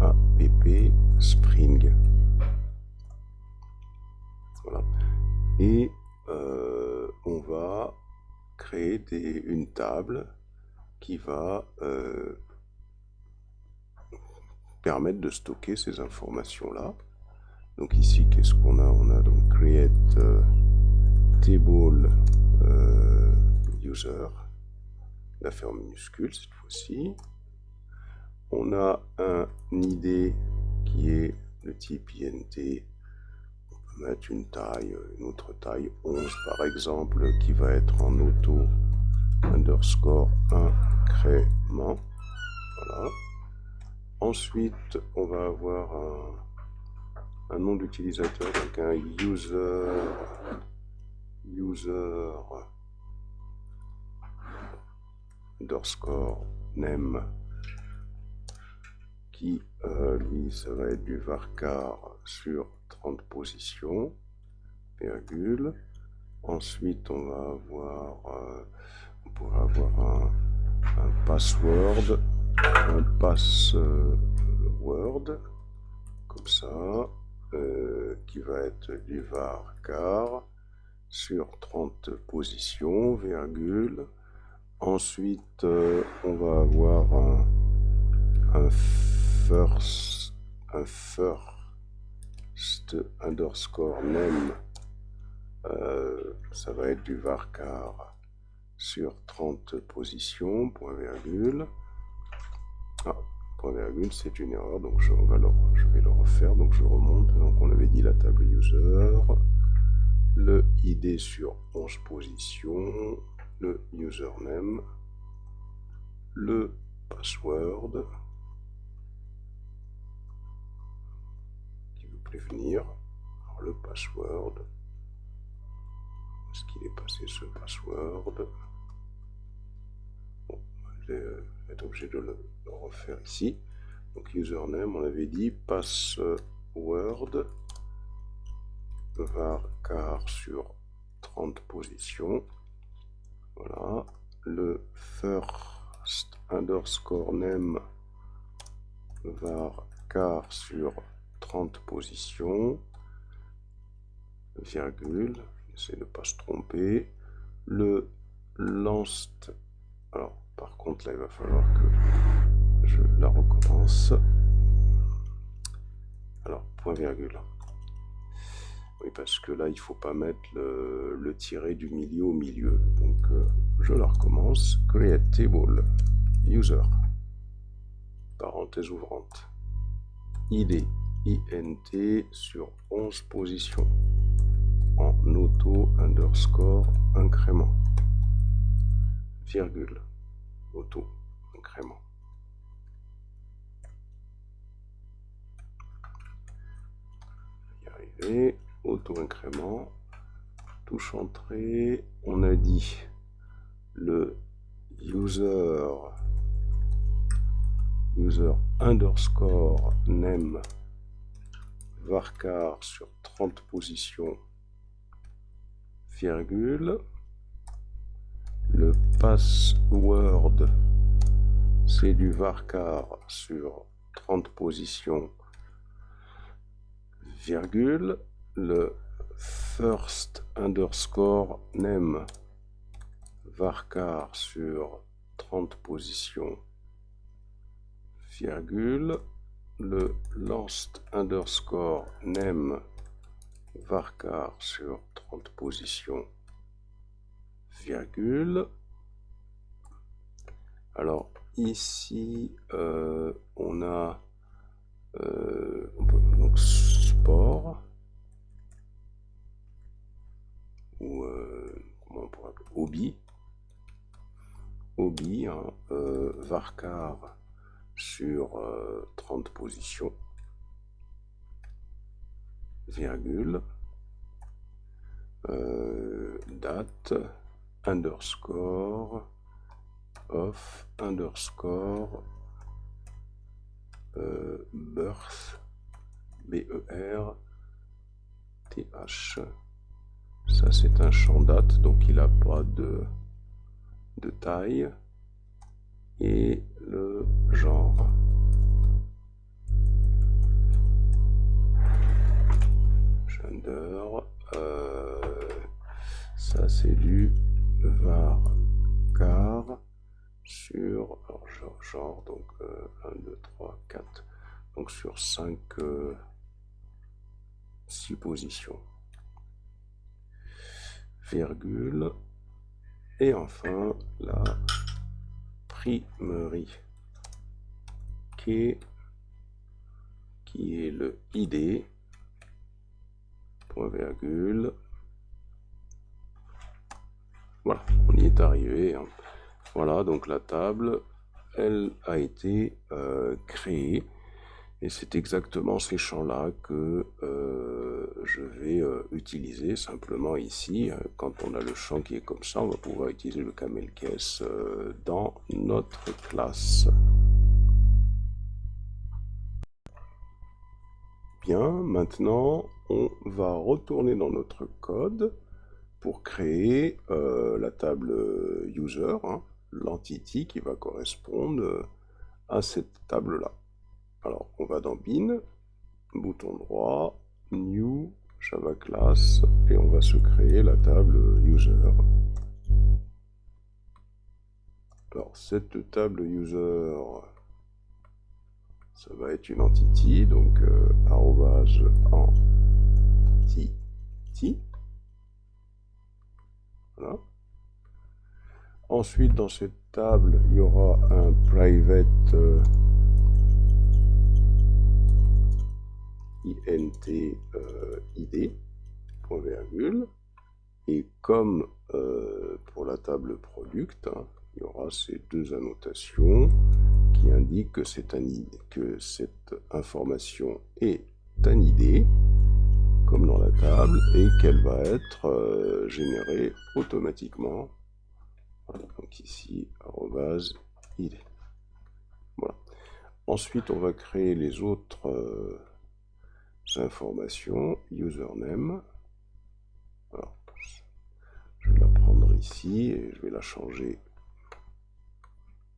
app Spring. Voilà. Et on va créer une table qui va permettre de stocker ces informations-là. Donc ici, qu'est-ce qu'on a? On a donc create table user, la fait en minuscule cette fois-ci. On a un ID qui est le type int. On peut mettre une autre taille, 11 par exemple, qui va être en auto underscore incrément. Voilà. Ensuite, on va avoir un nom d'utilisateur, donc un user underscore name, qui lui, ça va être du varchar sur 30 positions, virgule. Ensuite, on va avoir, on pourrait avoir un password, comme ça, qui va être du varchar sur 30 positions, virgule. Ensuite, on va avoir un first underscore name, ça va être du varchar sur 30 positions, point virgule. Ah, point virgule, c'est une erreur, donc je vais le refaire, donc je remonte. Donc on avait dit la table user, le ID sur 11 positions, le username, le password, qui veut prévenir. Alors le password, est-ce qu'il est passé ce password? Bon, je vais être obligé de le refaire ici. Donc username, on avait dit password varchar sur 30 positions. Voilà. Le first underscore name varchar sur 30 positions, virgule, j'essaie de ne pas se tromper. Le last, alors par contre là il va falloir que je la recommence. Alors point virgule. Oui, parce que là il faut pas mettre le tiret du milieu au milieu. Donc je la recommence. Create table user, parenthèse ouvrante, ID int sur 11 positions, en auto underscore incrément, virgule, auto incrément. Y arriver, auto incrément, touche entrée, on a dit le user underscore name varchar sur 30 positions, virgule, le password c'est du varchar sur 30 positions, virgule, le first underscore name varchar sur 30 positions, virgule, le last underscore name varchar sur 30 positions, virgule. Alors ici on a donc sport ou comment on pourrait appeler, hobby, hein, varchar sur 30 positions, virgule, date underscore of underscore birth BERTH. Ça c'est un champ date, donc il n'a pas de taille. Et le genre, gender, ça c'est du varchar sur, alors genre, donc 1, 2, 3, 4, donc sur 5, 6 positions, virgule, et enfin la primerie qui est le ID, point virgule. Voilà, on y est arrivé, hein. Voilà, donc la table, elle a été créée, et c'est exactement ces champs-là que je vais utiliser. Simplement ici, quand on a le champ qui est comme ça, on va pouvoir utiliser le camel case dans notre classe. Bien, maintenant on va retourner dans notre code pour créer la table user, hein, l'entity qui va correspondre à cette table-là. Alors, on va dans bin, bouton droit, new, Java class, et on va se créer la table user. Alors, cette table user, ça va être une entity, donc arrobase entity. Voilà. Ensuite, dans cette table, il y aura un private int id, point virgule, et comme pour la table product, hein, il y aura ces deux annotations qui indiquent que cette information est un id, comme dans la table, et qu'elle va être générée automatiquement. Voilà, donc ici, arrobase id. Voilà. Ensuite, on va créer les autres informations, username. Alors, je vais la prendre ici et je vais la changer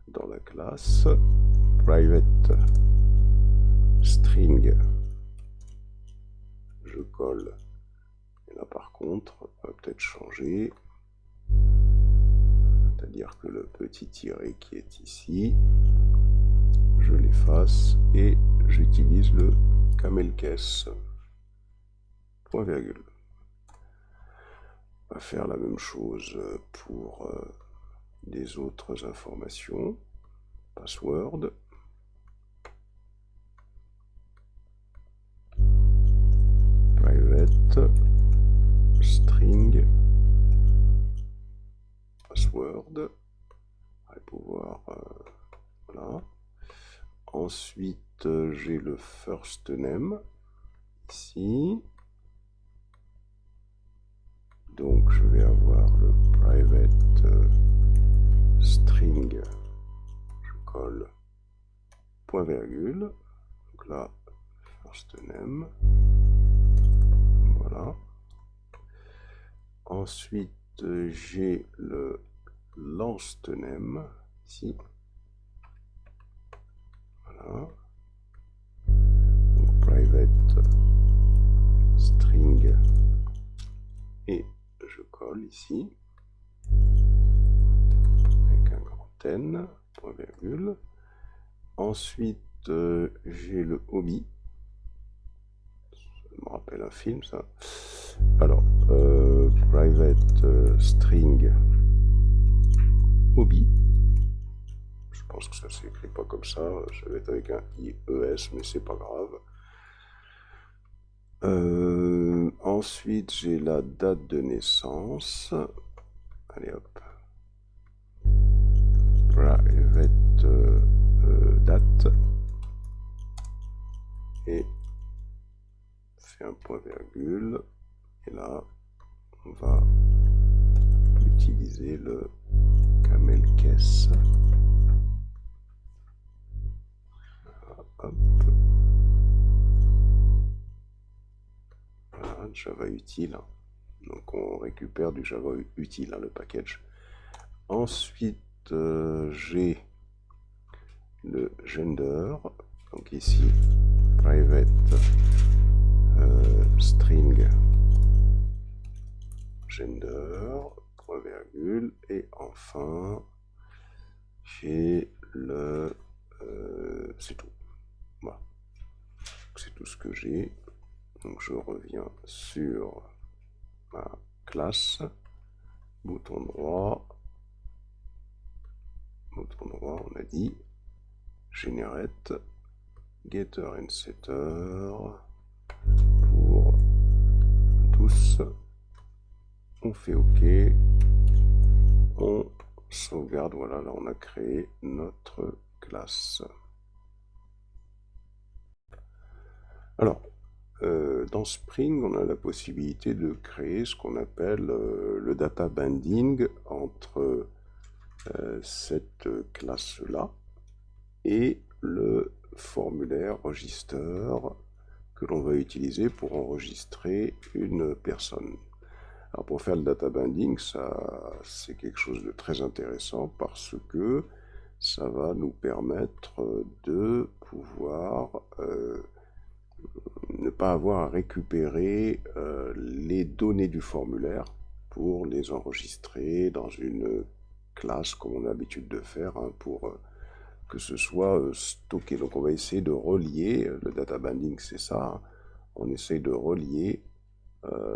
dans la classe. Private string. Je colle. Et là, par contre, on va peut-être changer. C'est-à-dire que le petit tiret qui est ici, je l'efface et j'utilise le camel case, point virgule. On va faire la même chose pour les autres informations. Password. Private string password. On va pouvoir voilà. Ensuite, j'ai le first name ici. Donc, je vais avoir le private string, je colle point virgule, donc là, first name, voilà. Ensuite, j'ai le last name, ici, voilà. Donc, private string, et je colle ici, avec un grand N, point virgule. Ensuite, j'ai le hobby. Ça me rappelle un film, ça. Alors, private string hobby. Je pense que ça s'écrit pas comme ça. Ça va être avec un IES, mais c'est pas grave. Ensuite, j'ai la date de naissance. Allez hop. Private date. Et fait un point virgule. Et là, on va utiliser le camel case. Hop. Voilà, Java utile. Donc on récupère du Java utile, hein, le package. Ensuite, j'ai le gender. Donc ici, private string gender, point virgule. Et enfin, j'ai le... c'est tout. Voilà. C'est tout ce que j'ai. Donc je reviens sur ma classe, bouton droit, on a dit, generate, getter and setter, pour tous, on fait OK, on sauvegarde, voilà, là on a créé notre classe. Alors, dans Spring, on a la possibilité de créer ce qu'on appelle le data binding entre cette classe-là et le formulaire register que l'on va utiliser pour enregistrer une personne. Alors pour faire le data binding, c'est quelque chose de très intéressant parce que ça va nous permettre de pouvoir ne pas avoir à récupérer les données du formulaire pour les enregistrer dans une classe comme on a l'habitude de faire, hein, pour que ce soit stocké. Donc on va essayer de relier, le data binding c'est ça, hein, on essaye de relier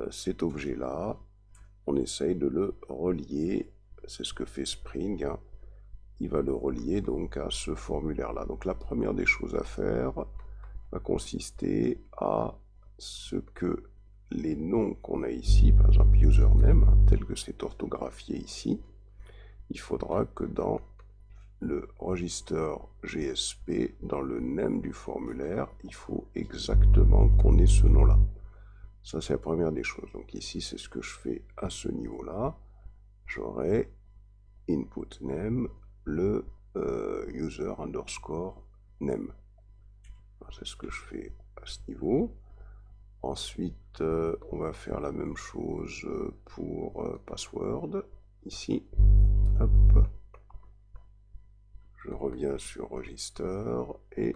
cet objet-là, on essaye de le relier, c'est ce que fait Spring, hein, il va le relier donc à ce formulaire-là. Donc la première des choses à faire va consister à ce que les noms qu'on a ici, par exemple username, tel que c'est orthographié ici, il faudra que dans le register GSP, dans le name du formulaire, il faut exactement qu'on ait ce nom-là. Ça, c'est la première des choses. Donc ici, c'est ce que je fais à ce niveau-là. J'aurai input name, le user underscore name. C'est ce que je fais à ce niveau. Ensuite, on va faire la même chose pour password. Ici, hop. Je reviens sur register et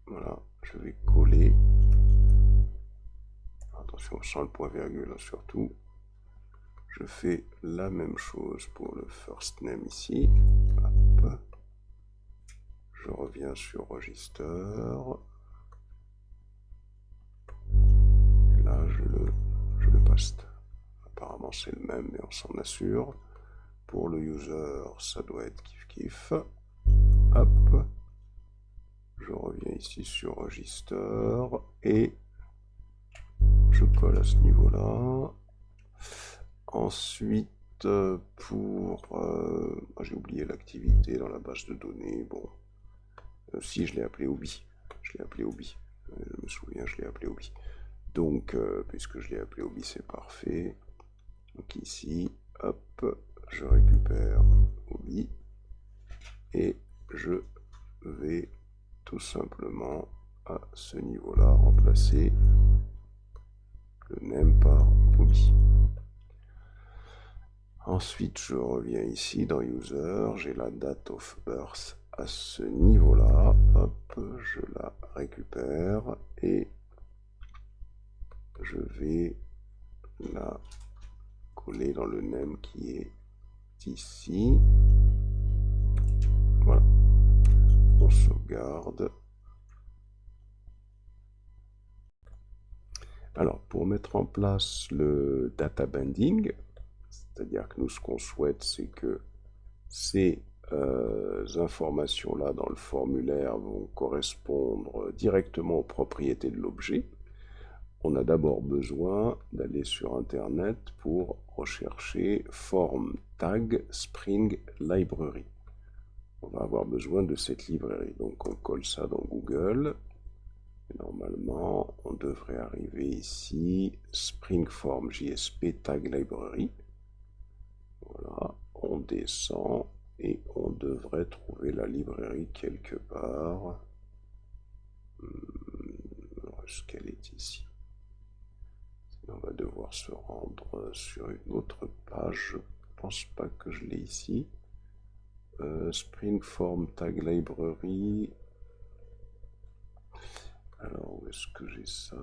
voilà, je vais coller. Attention, sans le point virgule, surtout. Je fais la même chose pour le first name ici. Hop. Je reviens sur register. Et là, je le paste. Apparemment, c'est le même, mais on s'en assure. Pour le user, ça doit être kiff. Hop. Je reviens ici sur register et je colle à ce niveau-là. Ensuite, pour... j'ai oublié l'activité dans la base de données. Bon, si, je l'ai appelé hobby. Je l'ai appelé hobby. Je me souviens, je l'ai appelé hobby. Donc, puisque je l'ai appelé hobby, c'est parfait. Donc ici, hop, je récupère hobby. et je vais tout simplement à ce niveau-là remplacer le name par hobby. Ensuite, je reviens ici dans User, j'ai la date of birth à ce niveau-là. Hop, je la récupère et je vais la coller dans le name qui est ici. Voilà. On sauvegarde. Alors, pour mettre en place le data binding, c'est-à-dire que nous, ce qu'on souhaite, c'est que ces informations-là dans le formulaire vont correspondre directement aux propriétés de l'objet. On a d'abord besoin d'aller sur Internet pour rechercher form tag Spring Library. On va avoir besoin de cette librairie. Donc on colle ça dans Google. Et normalement, on devrait arriver ici, Spring Form JSP Tag Library. Voilà, on descend et on devrait trouver la librairie quelque part. Est-ce qu'elle est ici? On va devoir se rendre sur une autre page. Je ne pense pas que je l'ai ici. Spring Form Tag Library. Alors, où est-ce que j'ai ça?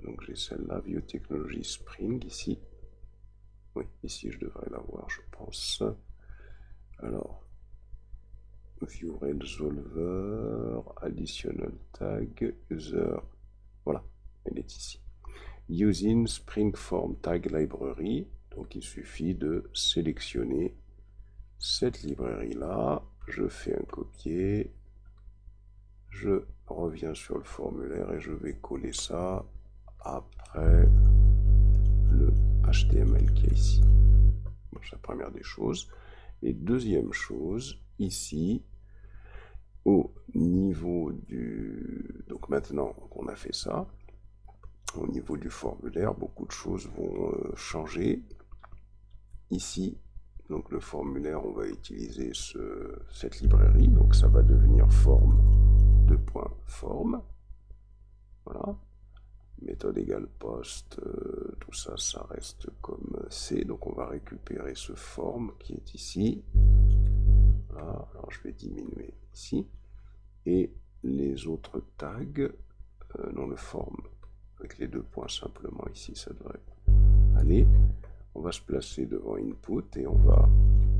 Donc j'ai celle-là, Biotechnologie Spring, ici. Oui, ici je devrais l'avoir, je pense. Alors, View Resolver, Additional Tag, User. Voilà, elle est ici. Using Spring Form Tag Library. Donc il suffit de sélectionner cette librairie-là. Je fais un copier. Je reviens sur le formulaire et je vais coller ça après le HTML qui est ici. Bon, c'est la première des choses. Et deuxième chose, ici, au niveau du... Donc maintenant qu'on a fait ça, au niveau du formulaire, beaucoup de choses vont changer. Ici, donc le formulaire, on va utiliser cette librairie, donc ça va devenir form. Voilà. Méthode égale post, tout ça, ça reste comme C. Donc on va récupérer ce form qui est ici. Voilà. Alors je vais diminuer ici. Et les autres tags, non le form, avec les deux points simplement ici, ça devrait aller. On va se placer devant input et on va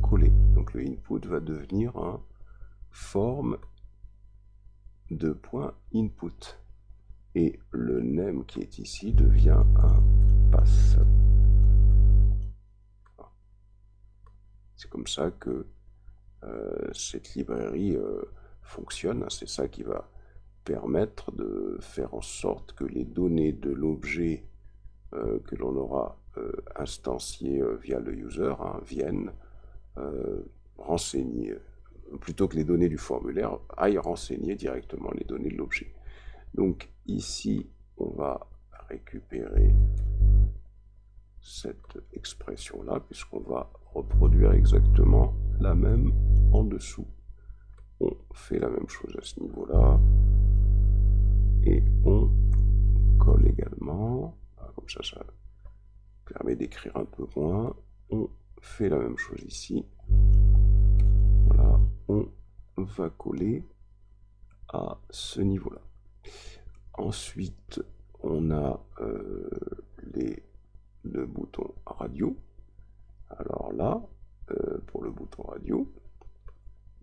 coller. Donc le input va devenir un form input. Et le name qui est ici devient un pass. C'est comme ça que cette librairie fonctionne. C'est ça qui va permettre de faire en sorte que les données de l'objet que l'on aura instancié via le user viennent renseigner, plutôt que les données du formulaire, aillent renseigner directement les données de l'objet. Donc ici, on va récupérer cette expression-là, puisqu'on va reproduire exactement la même en dessous. On fait la même chose à ce niveau-là, et on colle également, comme ça, ça permet d'écrire un peu moins. On fait la même chose ici. Voilà, on va coller à ce niveau-là. Ensuite, on a le bouton radio. Alors là, pour le bouton radio,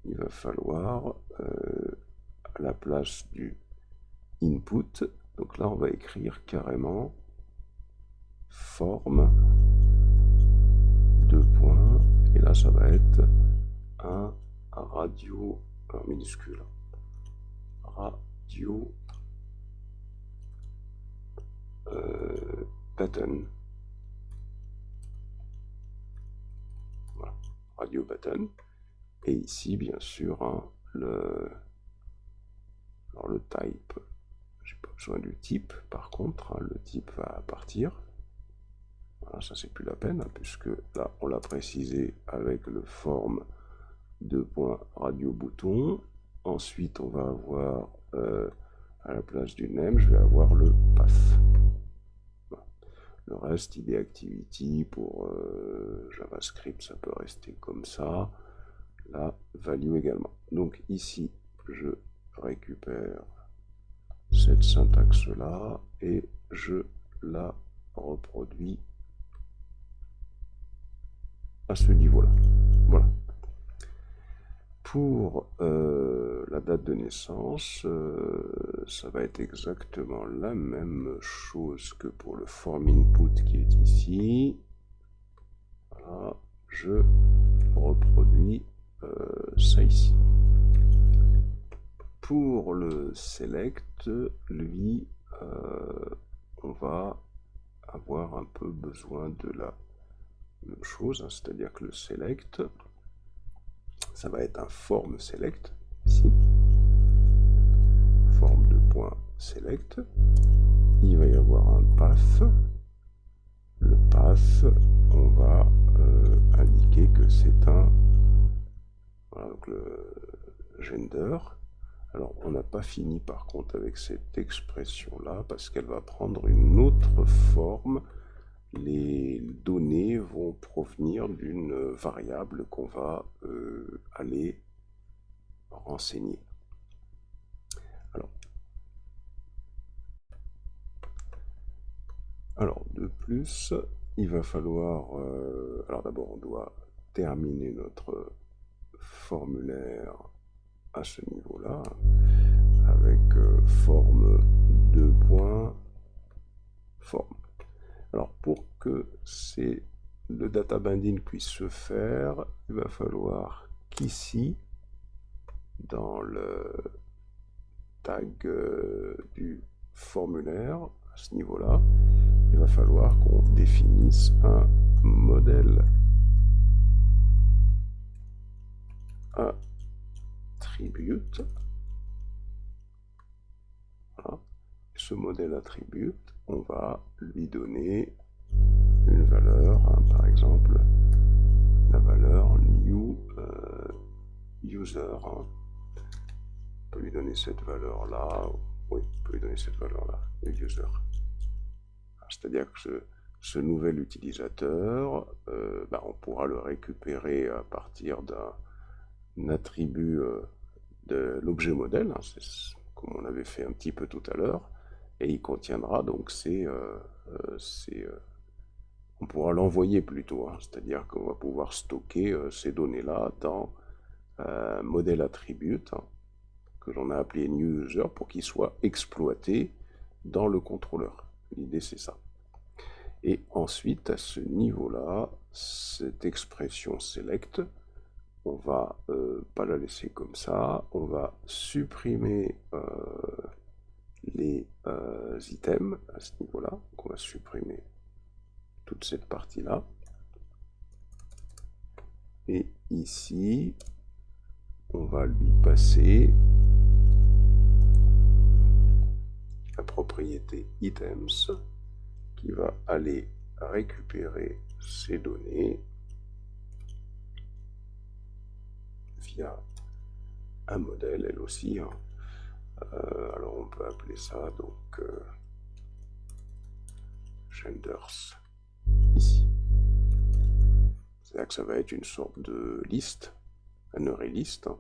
il va falloir, à la place du input, donc là on va écrire carrément form, deux points, et là ça va être un radio en minuscule. Radio button. Voilà, radio button. Et ici, bien sûr, le type. J'ai pas besoin du type, par contre, le type va partir. Voilà, ça c'est plus la peine, hein, puisque là on l'a précisé avec le form radio bouton. Ensuite on va avoir à la place du name, je vais avoir le path. Voilà. Le reste, ID activity pour JavaScript, ça peut rester comme ça. La value également. Donc ici, je récupère cette syntaxe-là et je la reproduis à ce niveau-là. Voilà. Pour la date de naissance, ça va être exactement la même chose que pour le form input qui est ici. Voilà, je reproduis ça ici. Pour le select, lui, on va avoir un peu besoin de la même chose, hein, c'est-à-dire que le select, ça va être un form select, ici, form de point select, il va y avoir un path, le path, on va indiquer que c'est un, voilà, donc le gender. Alors on n'a pas fini par contre avec cette expression-là, parce qu'elle va prendre une autre forme. Les données vont provenir d'une variable qu'on va aller renseigner. Alors, de plus, il va falloir... alors d'abord, on doit terminer notre formulaire à ce niveau-là, avec forme 2 points, forme. Alors, pour que le data binding puisse se faire, il va falloir qu'ici, dans le tag du formulaire, à ce niveau-là, il va falloir qu'on définisse un modèle attribute. Voilà. Ce modèle attribute, on va lui donner une valeur, hein, par exemple la valeur new user. Hein. On peut lui donner cette valeur-là. Oui, on peut lui donner cette valeur-là, new user. C'est-à-dire que ce nouvel utilisateur, on pourra le récupérer à partir d'un attribut de l'objet modèle, hein, comme on avait fait un petit peu tout à l'heure, et il contiendra donc on pourra l'envoyer plutôt, hein, c'est-à-dire qu'on va pouvoir stocker ces données-là dans un modèle attribute, hein, que l'on a appelé new user, pour qu'il soit exploité dans le contrôleur. L'idée c'est ça. Et ensuite, à ce niveau-là, cette expression select, on va pas la laisser comme ça, on va supprimer les items à ce niveau-là. Donc on va supprimer toute cette partie-là. Et ici, on va lui passer la propriété items qui va aller récupérer ces données via un modèle, elle aussi. Hein. Alors on peut appeler ça donc genders ici. C'est-à-dire que ça va être une sorte de liste, un array list, hein,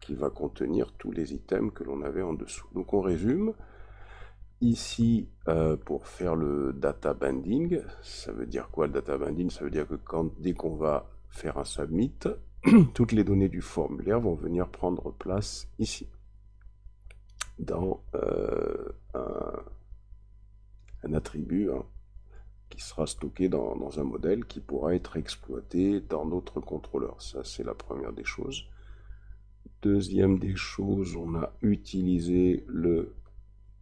qui va contenir tous les items que l'on avait en dessous. Donc on résume. Ici, pour faire le data binding, ça veut dire quoi le data binding? Ça veut dire que dès qu'on va faire un submit, toutes les données du formulaire vont venir prendre place ici, dans un attribut, hein, qui sera stocké dans un modèle qui pourra être exploité dans notre contrôleur. Ça, c'est la première des choses. Deuxième des choses, on a utilisé le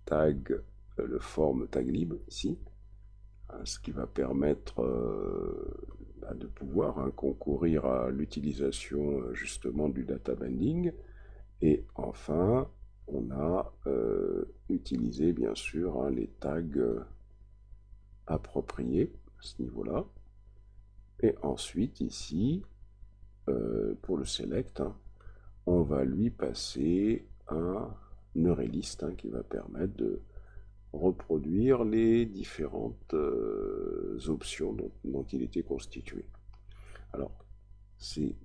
tag, le form tag lib ici, hein, ce qui va permettre de pouvoir concourir à l'utilisation justement du data binding. Et enfin, on a utilisé bien sûr les tags appropriés. à ce niveau-là. Et ensuite, ici, pour le select, hein, on va lui passer un neuralist qui va permettre de reproduire les différentes options dont il était constitué. Alors, c'est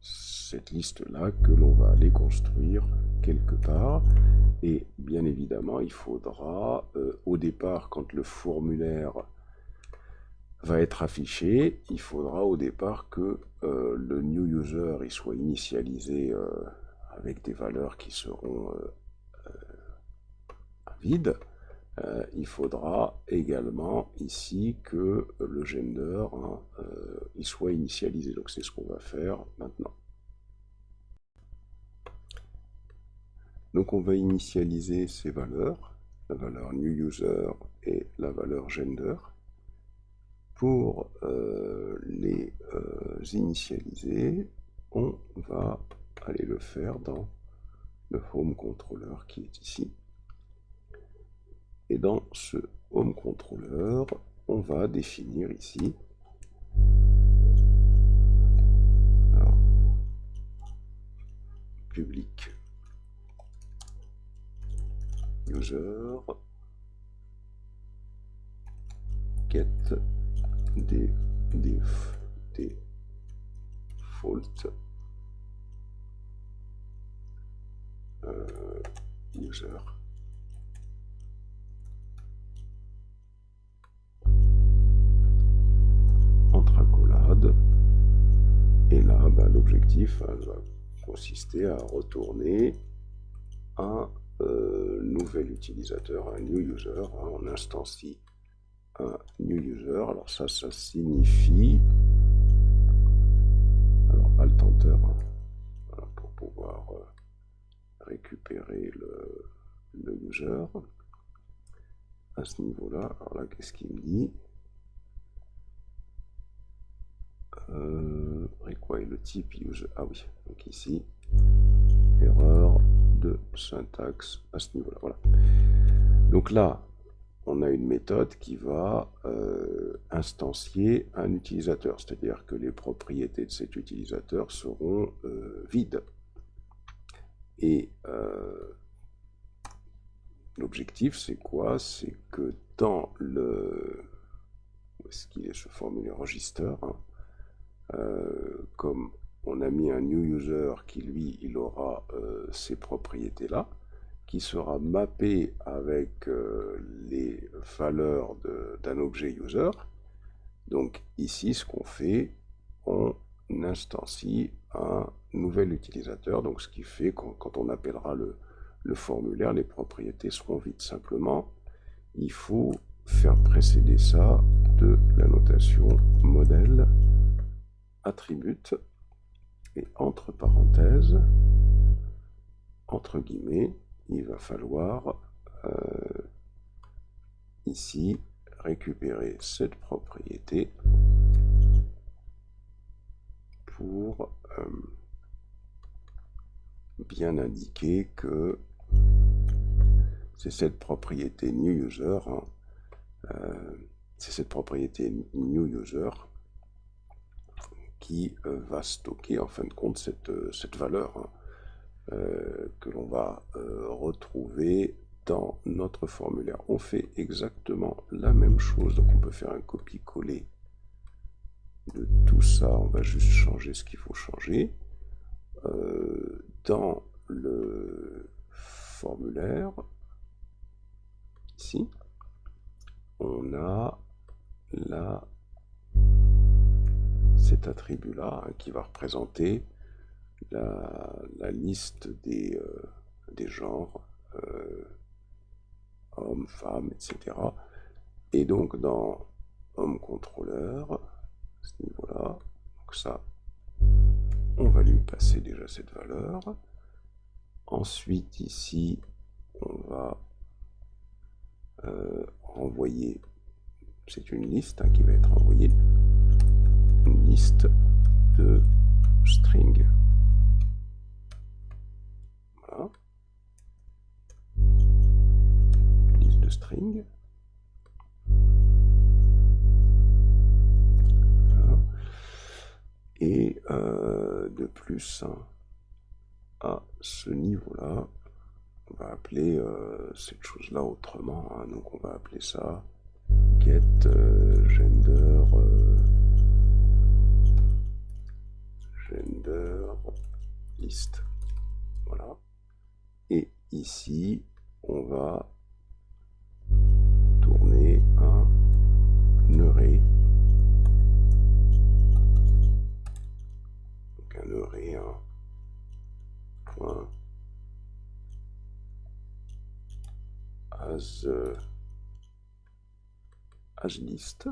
cette liste-là que l'on va aller construire quelque part. Et bien évidemment, il faudra, au départ, quand le formulaire va être affiché, il faudra au départ que le new user il soit initialisé avec des valeurs qui seront vides. Il faudra également ici que le gender il soit initialisé. Donc c'est ce qu'on va faire maintenant. Donc on va initialiser ces valeurs, la valeur new user et la valeur gender. Pour les initialiser, on va aller le faire dans le home controller qui est ici. Et dans ce home controller, on va définir ici alors, public user get default user. Entre accolades. Et là, l'objectif va consister à retourner un nouvel utilisateur, un new user. On instancie un new user. Alors ça signifie, alors Alt-Enter, voilà, pour pouvoir récupérer le user. À ce niveau-là, alors là, qu'est-ce qu'il me dit? Require le type user. Ah oui, donc ici, erreur de syntaxe à ce niveau-là. Voilà. Donc là, on a une méthode qui va instancier un utilisateur, c'est-à-dire que les propriétés de cet utilisateur seront vides. Et l'objectif, c'est quoi? C'est que dans le... Où est-ce qu'il est ce formulaire register, comme on a mis un new user qui, lui, il aura ces propriétés-là, qui sera mappé avec les valeurs d'un objet user. Donc ici, ce qu'on fait, on instancie un nouvel utilisateur. Donc ce qui fait quand on appellera le formulaire, les propriétés seront vides. Simplement, il faut faire précéder ça de la notation modèle attribute et entre parenthèses, entre guillemets, il va falloir ici récupérer cette propriété pour bien indiquer que c'est cette propriété new user, c'est cette propriété new user qui va stocker en fin de compte cette valeur que l'on va retrouver dans notre formulaire. On fait exactement la même chose, donc on peut faire un copier-coller de tout ça, on va juste changer ce qu'il faut changer. Dans le formulaire, ici, on a cet attribut-là qui va représenter la liste des genres, hommes, femmes, etc. Et donc dans Home Controller, à ce niveau-là, donc ça, on va lui passer déjà cette valeur. Ensuite, ici, on va renvoyer, c'est une liste qui va être envoyée, une liste de string. Voilà. Liste de string. Et de plus, hein, à ce niveau-là, on va appeler cette chose-là autrement. Hein. Donc on va appeler ça get gender list. Voilà. Et ici, on va tourner un array. Donc un array, un point as list.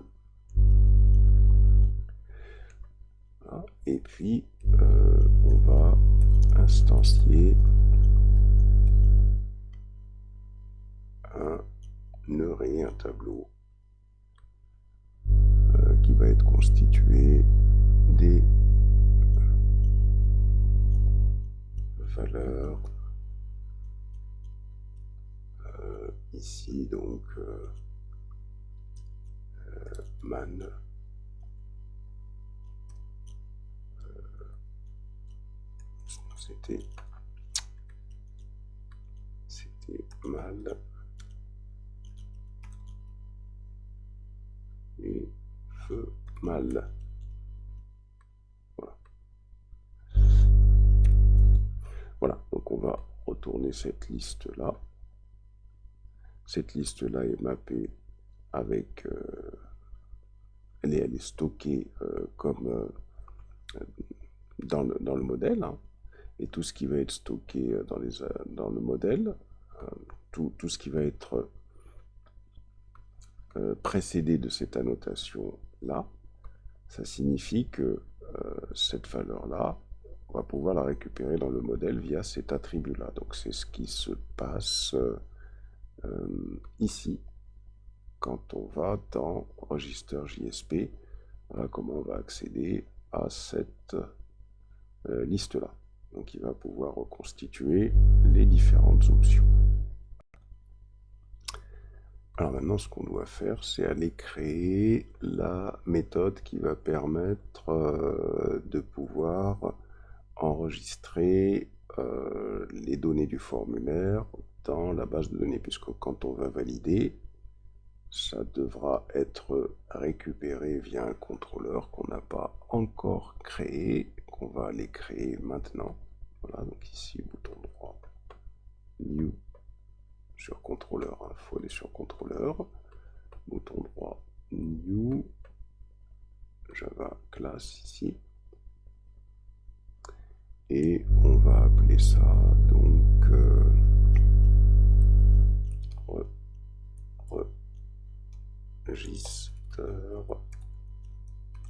Voilà. Et puis, on va instancier un array, un tableau qui va être constitué des valeurs ici, donc man, c'était mal et feu mal. Voilà. Voilà, donc on va retourner cette liste-là. Cette liste-là est mappée avec... elle est stockée comme dans le modèle. Hein, et tout ce qui va être stocké dans le modèle, tout ce qui va être précédé de cette annotation-là, ça signifie que cette valeur-là, on va pouvoir la récupérer dans le modèle via cet attribut-là. Donc c'est ce qui se passe ici, quand on va dans Register JSP. Voilà comment on va accéder à cette liste-là. Donc il va pouvoir reconstituer les différentes options. Alors maintenant, ce qu'on doit faire, c'est aller créer la méthode qui va permettre de pouvoir enregistrer les données du formulaire dans la base de données, puisque quand on va valider, ça devra être récupéré via un contrôleur qu'on n'a pas encore créé, qu'on va aller créer maintenant. Voilà, donc ici, bouton droit, New, sur contrôleur, il faut aller sur contrôleur, bouton droit, New, Java class ici, et on va appeler ça donc register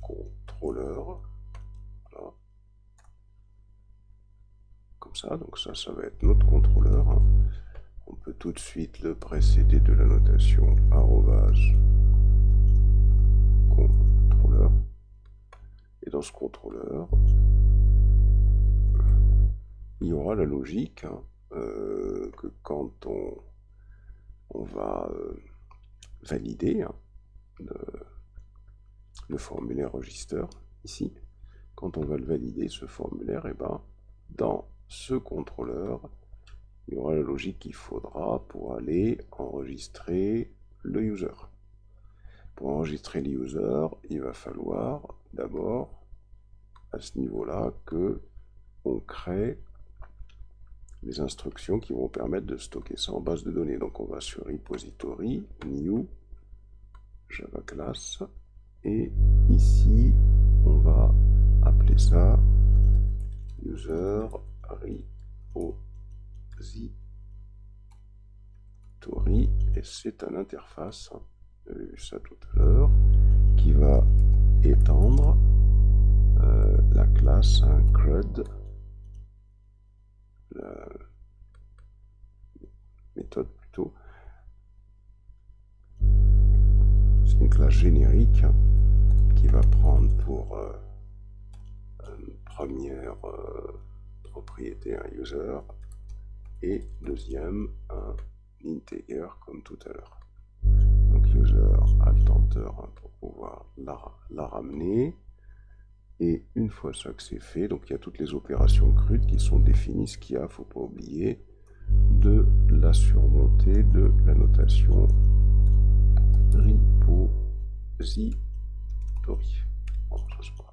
contrôleur. Voilà. Comme ça, donc ça va être notre contrôleur. Hein. On peut tout de suite le précéder de la notation arrobase contrôleur. Et dans ce contrôleur, il y aura la logique hein, que quand on va valider hein, le formulaire register ici, quand on va le valider ce formulaire, et ben dans ce contrôleur, il y aura la logique qu'il faudra pour aller enregistrer le user. Pour enregistrer le user, il va falloir d'abord, à ce niveau-là, que on crée les instructions qui vont permettre de stocker ça en base de données. Donc on va sur repository, new, Java class, et ici, on va appeler ça user repository, et c'est une interface, hein, vous avez vu ça tout à l'heure, qui va étendre la classe hein, CRUD, la méthode plutôt, c'est une classe générique hein, qui va prendre pour première propriété un user et deuxième un integer comme tout à l'heure. Donc user alt enter hein, pour pouvoir la ramener, Et une fois ça que c'est fait, donc il y a toutes les opérations CRUD qui sont définies. Ce qu'il y a, faut pas oublier, de la surmontée de la notation repository. Bon, ça se passe.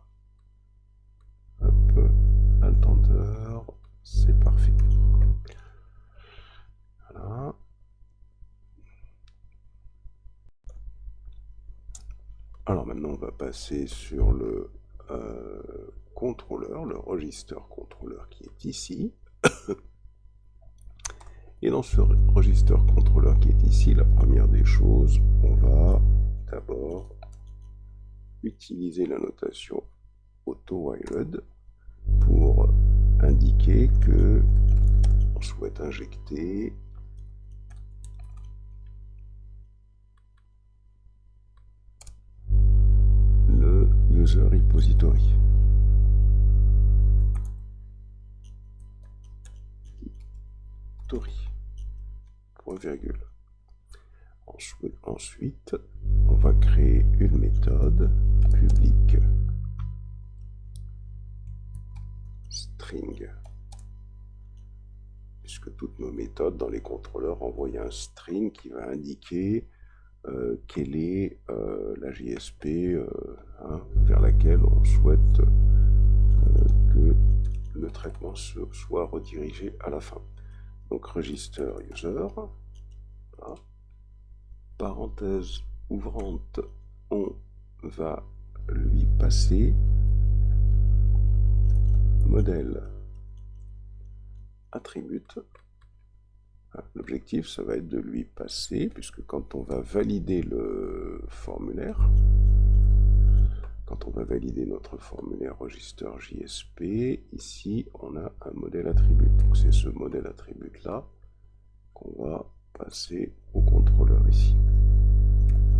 Hop, Altender, c'est parfait. Voilà. Alors maintenant, on va passer sur le contrôleur, le register contrôleur qui est ici. Et dans ce register contrôleur qui est ici, la première des choses, on va d'abord utiliser la notation auto-whiled pour indiquer que on souhaite injecter le user repository. Point virgule. Ensuite, on va créer une méthode publique string, puisque toutes nos méthodes dans les contrôleurs envoient un string qui va indiquer quelle est la JSP vers laquelle on souhaite que le traitement soit redirigé à la fin. Donc register user, voilà. Parenthèse ouvrante, on va lui passer modèle attribute. L'objectif, ça va être de lui passer, puisque quand on va valider le formulaire, quand on va valider notre formulaire register JSP, ici on a un modèle attribute. Donc c'est ce modèle attribute là qu'on va passer au contrôleur ici,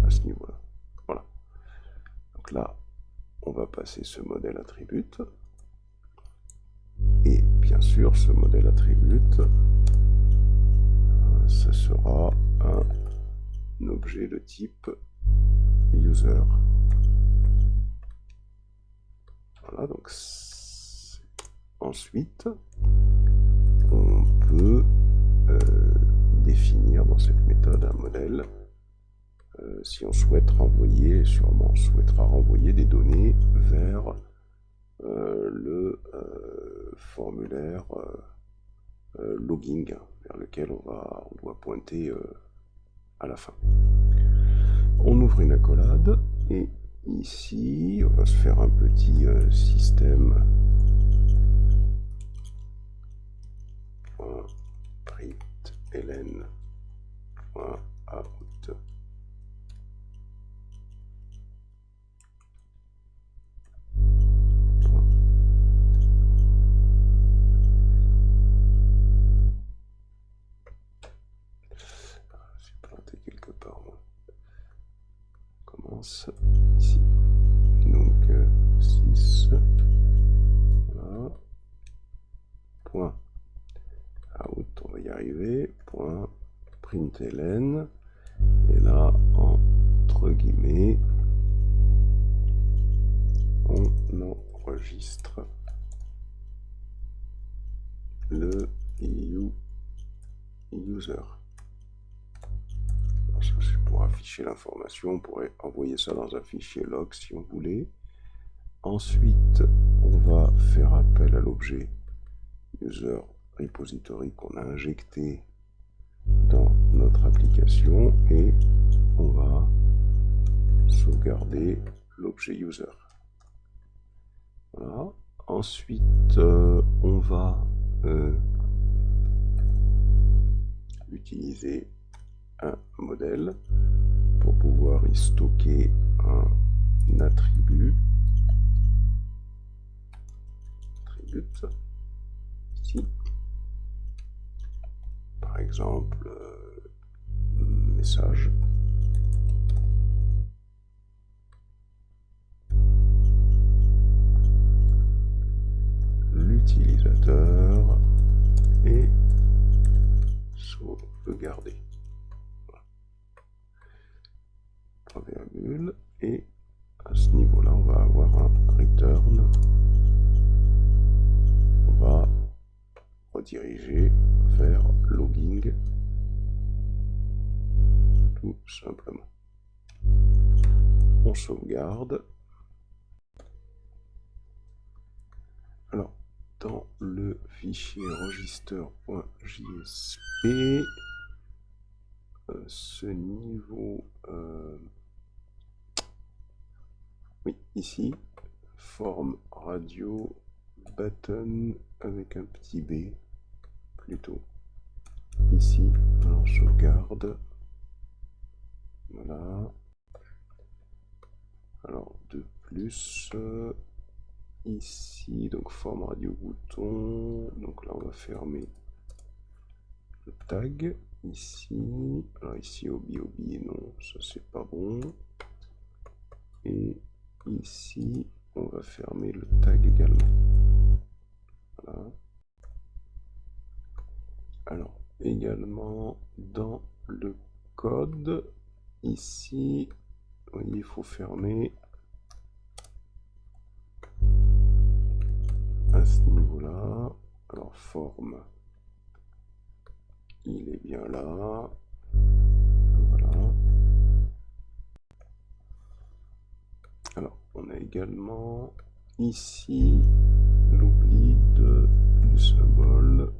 à ce niveau-là. Voilà. Donc là, on va passer ce modèle attribute. Et bien sûr, ce modèle attribute, ce sera un objet de type user. Voilà, donc ensuite, on peut définir dans cette méthode un modèle si on souhaite renvoyer, sûrement on souhaitera renvoyer des données vers le formulaire logging vers lequel on doit pointer à la fin. On ouvre une accolade et ici on va se faire un petit système .println.out. Ici. Donc 6 voilà. Point out, on va y arriver, point println, et là entre guillemets on enregistre le user. Pour afficher l'information, on pourrait envoyer ça dans un fichier log si on voulait. Ensuite, on va faire appel à l'objet user repository qu'on a injecté dans notre application et on va sauvegarder l'objet user. Voilà. Ensuite, on va utiliser un modèle pour pouvoir y stocker un attribut ici, par exemple message l'utilisateur et sauvegarder. Point virgule et à ce niveau-là, on va avoir un return. On va rediriger vers logging, tout simplement. On sauvegarde. Alors, dans le fichier register.jsp, ce niveau, oui, ici, forme radio button avec un petit b, plutôt ici. Alors, je sauvegarde. Voilà. Alors, de plus, ici, donc forme radio bouton. Donc là, on va fermer le tag. Ici, alors ici, obi, non, ça c'est pas bon. Et ici, on va fermer le tag également. Voilà. Alors, également, dans le code, ici, vous voyez, il faut fermer à ce niveau-là. Alors, forme, il est bien là. Voilà. Alors, on a également ici l'oubli du symbole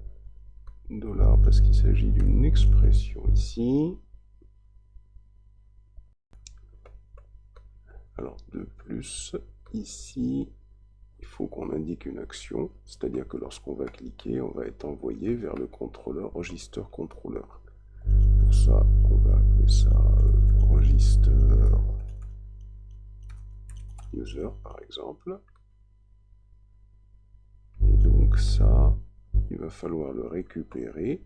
$ parce qu'il s'agit d'une expression ici. Alors, de plus, ici, il faut qu'on indique une action, c'est-à-dire que lorsqu'on va cliquer, on va être envoyé vers le contrôleur register contrôleur. Pour ça, on va appeler ça register user, par exemple. Et donc ça, il va falloir le récupérer,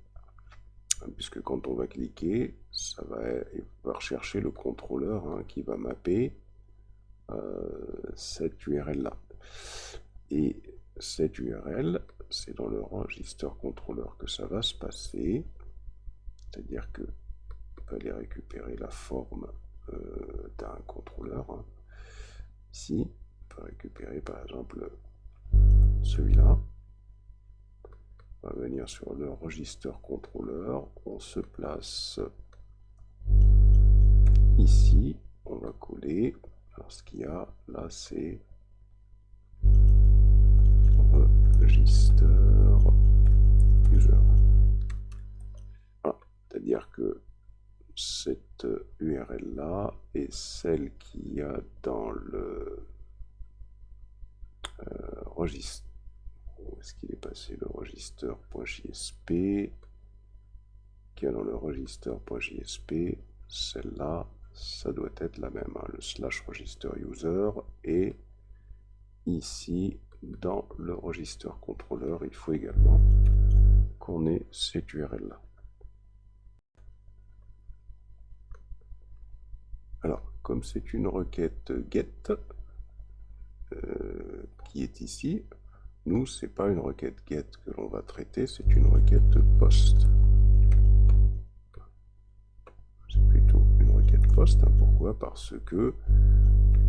puisque quand on va cliquer, il va rechercher le contrôleur qui va mapper cette URL-là. Et cette URL, c'est dans le register contrôleur que ça va se passer, c'est-à-dire que on va aller récupérer la forme d'un contrôleur. Ici, on peut récupérer par exemple celui-là. On va venir sur le register contrôleur, on se place ici, on va coller. Alors ce qu'il y a là, c'est register user. Voilà. C'est-à-dire que cette URL là est celle qu'il y a dans le registre. Où est-ce qu'il est passé le register.jsp qui est dans le register.jsp? Celle-là, ça doit être la même, le slash register user, et ici dans le register contrôleur, il faut également qu'on ait cette URL là. Alors, comme c'est une requête get qui est ici, nous, c'est pas une requête get que l'on va traiter, c'est une requête post. C'est plutôt une requête post. Pourquoi? Parce que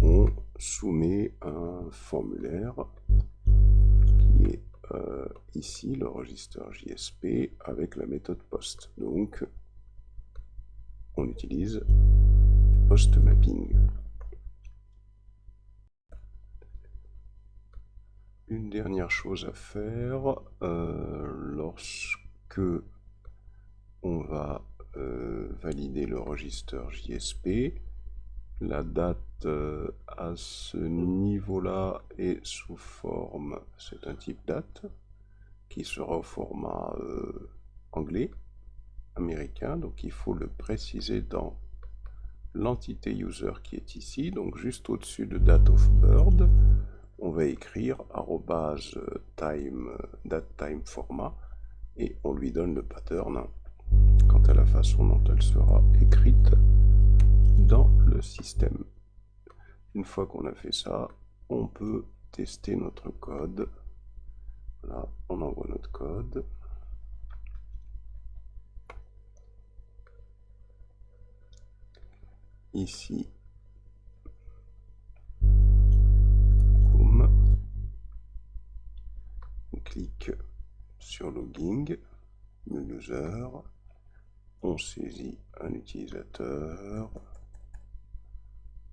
on soumet un formulaire qui est ici, le register JSP, avec la méthode post. Donc, on utilise post mapping. Une dernière chose à faire, lorsque on va valider le register JSP, la date à ce niveau-là est sous forme, c'est un type date, qui sera au format anglais, américain, donc il faut le préciser dans l'entité user qui est ici, donc juste au-dessus de date of birth, on va écrire @time format et on lui donne le pattern quant à la façon dont elle sera écrite dans le système. Une fois qu'on a fait ça, on peut tester notre code. Là, on envoie notre code. Ici, user, on saisit un utilisateur,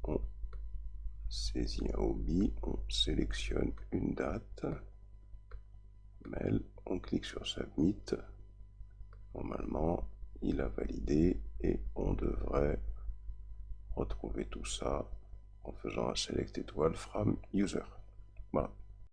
on saisit un hobby, on sélectionne une date, mail, on clique sur Submit. Normalement, il a validé et on devrait retrouver tout ça en faisant un Select étoile from User. Voilà.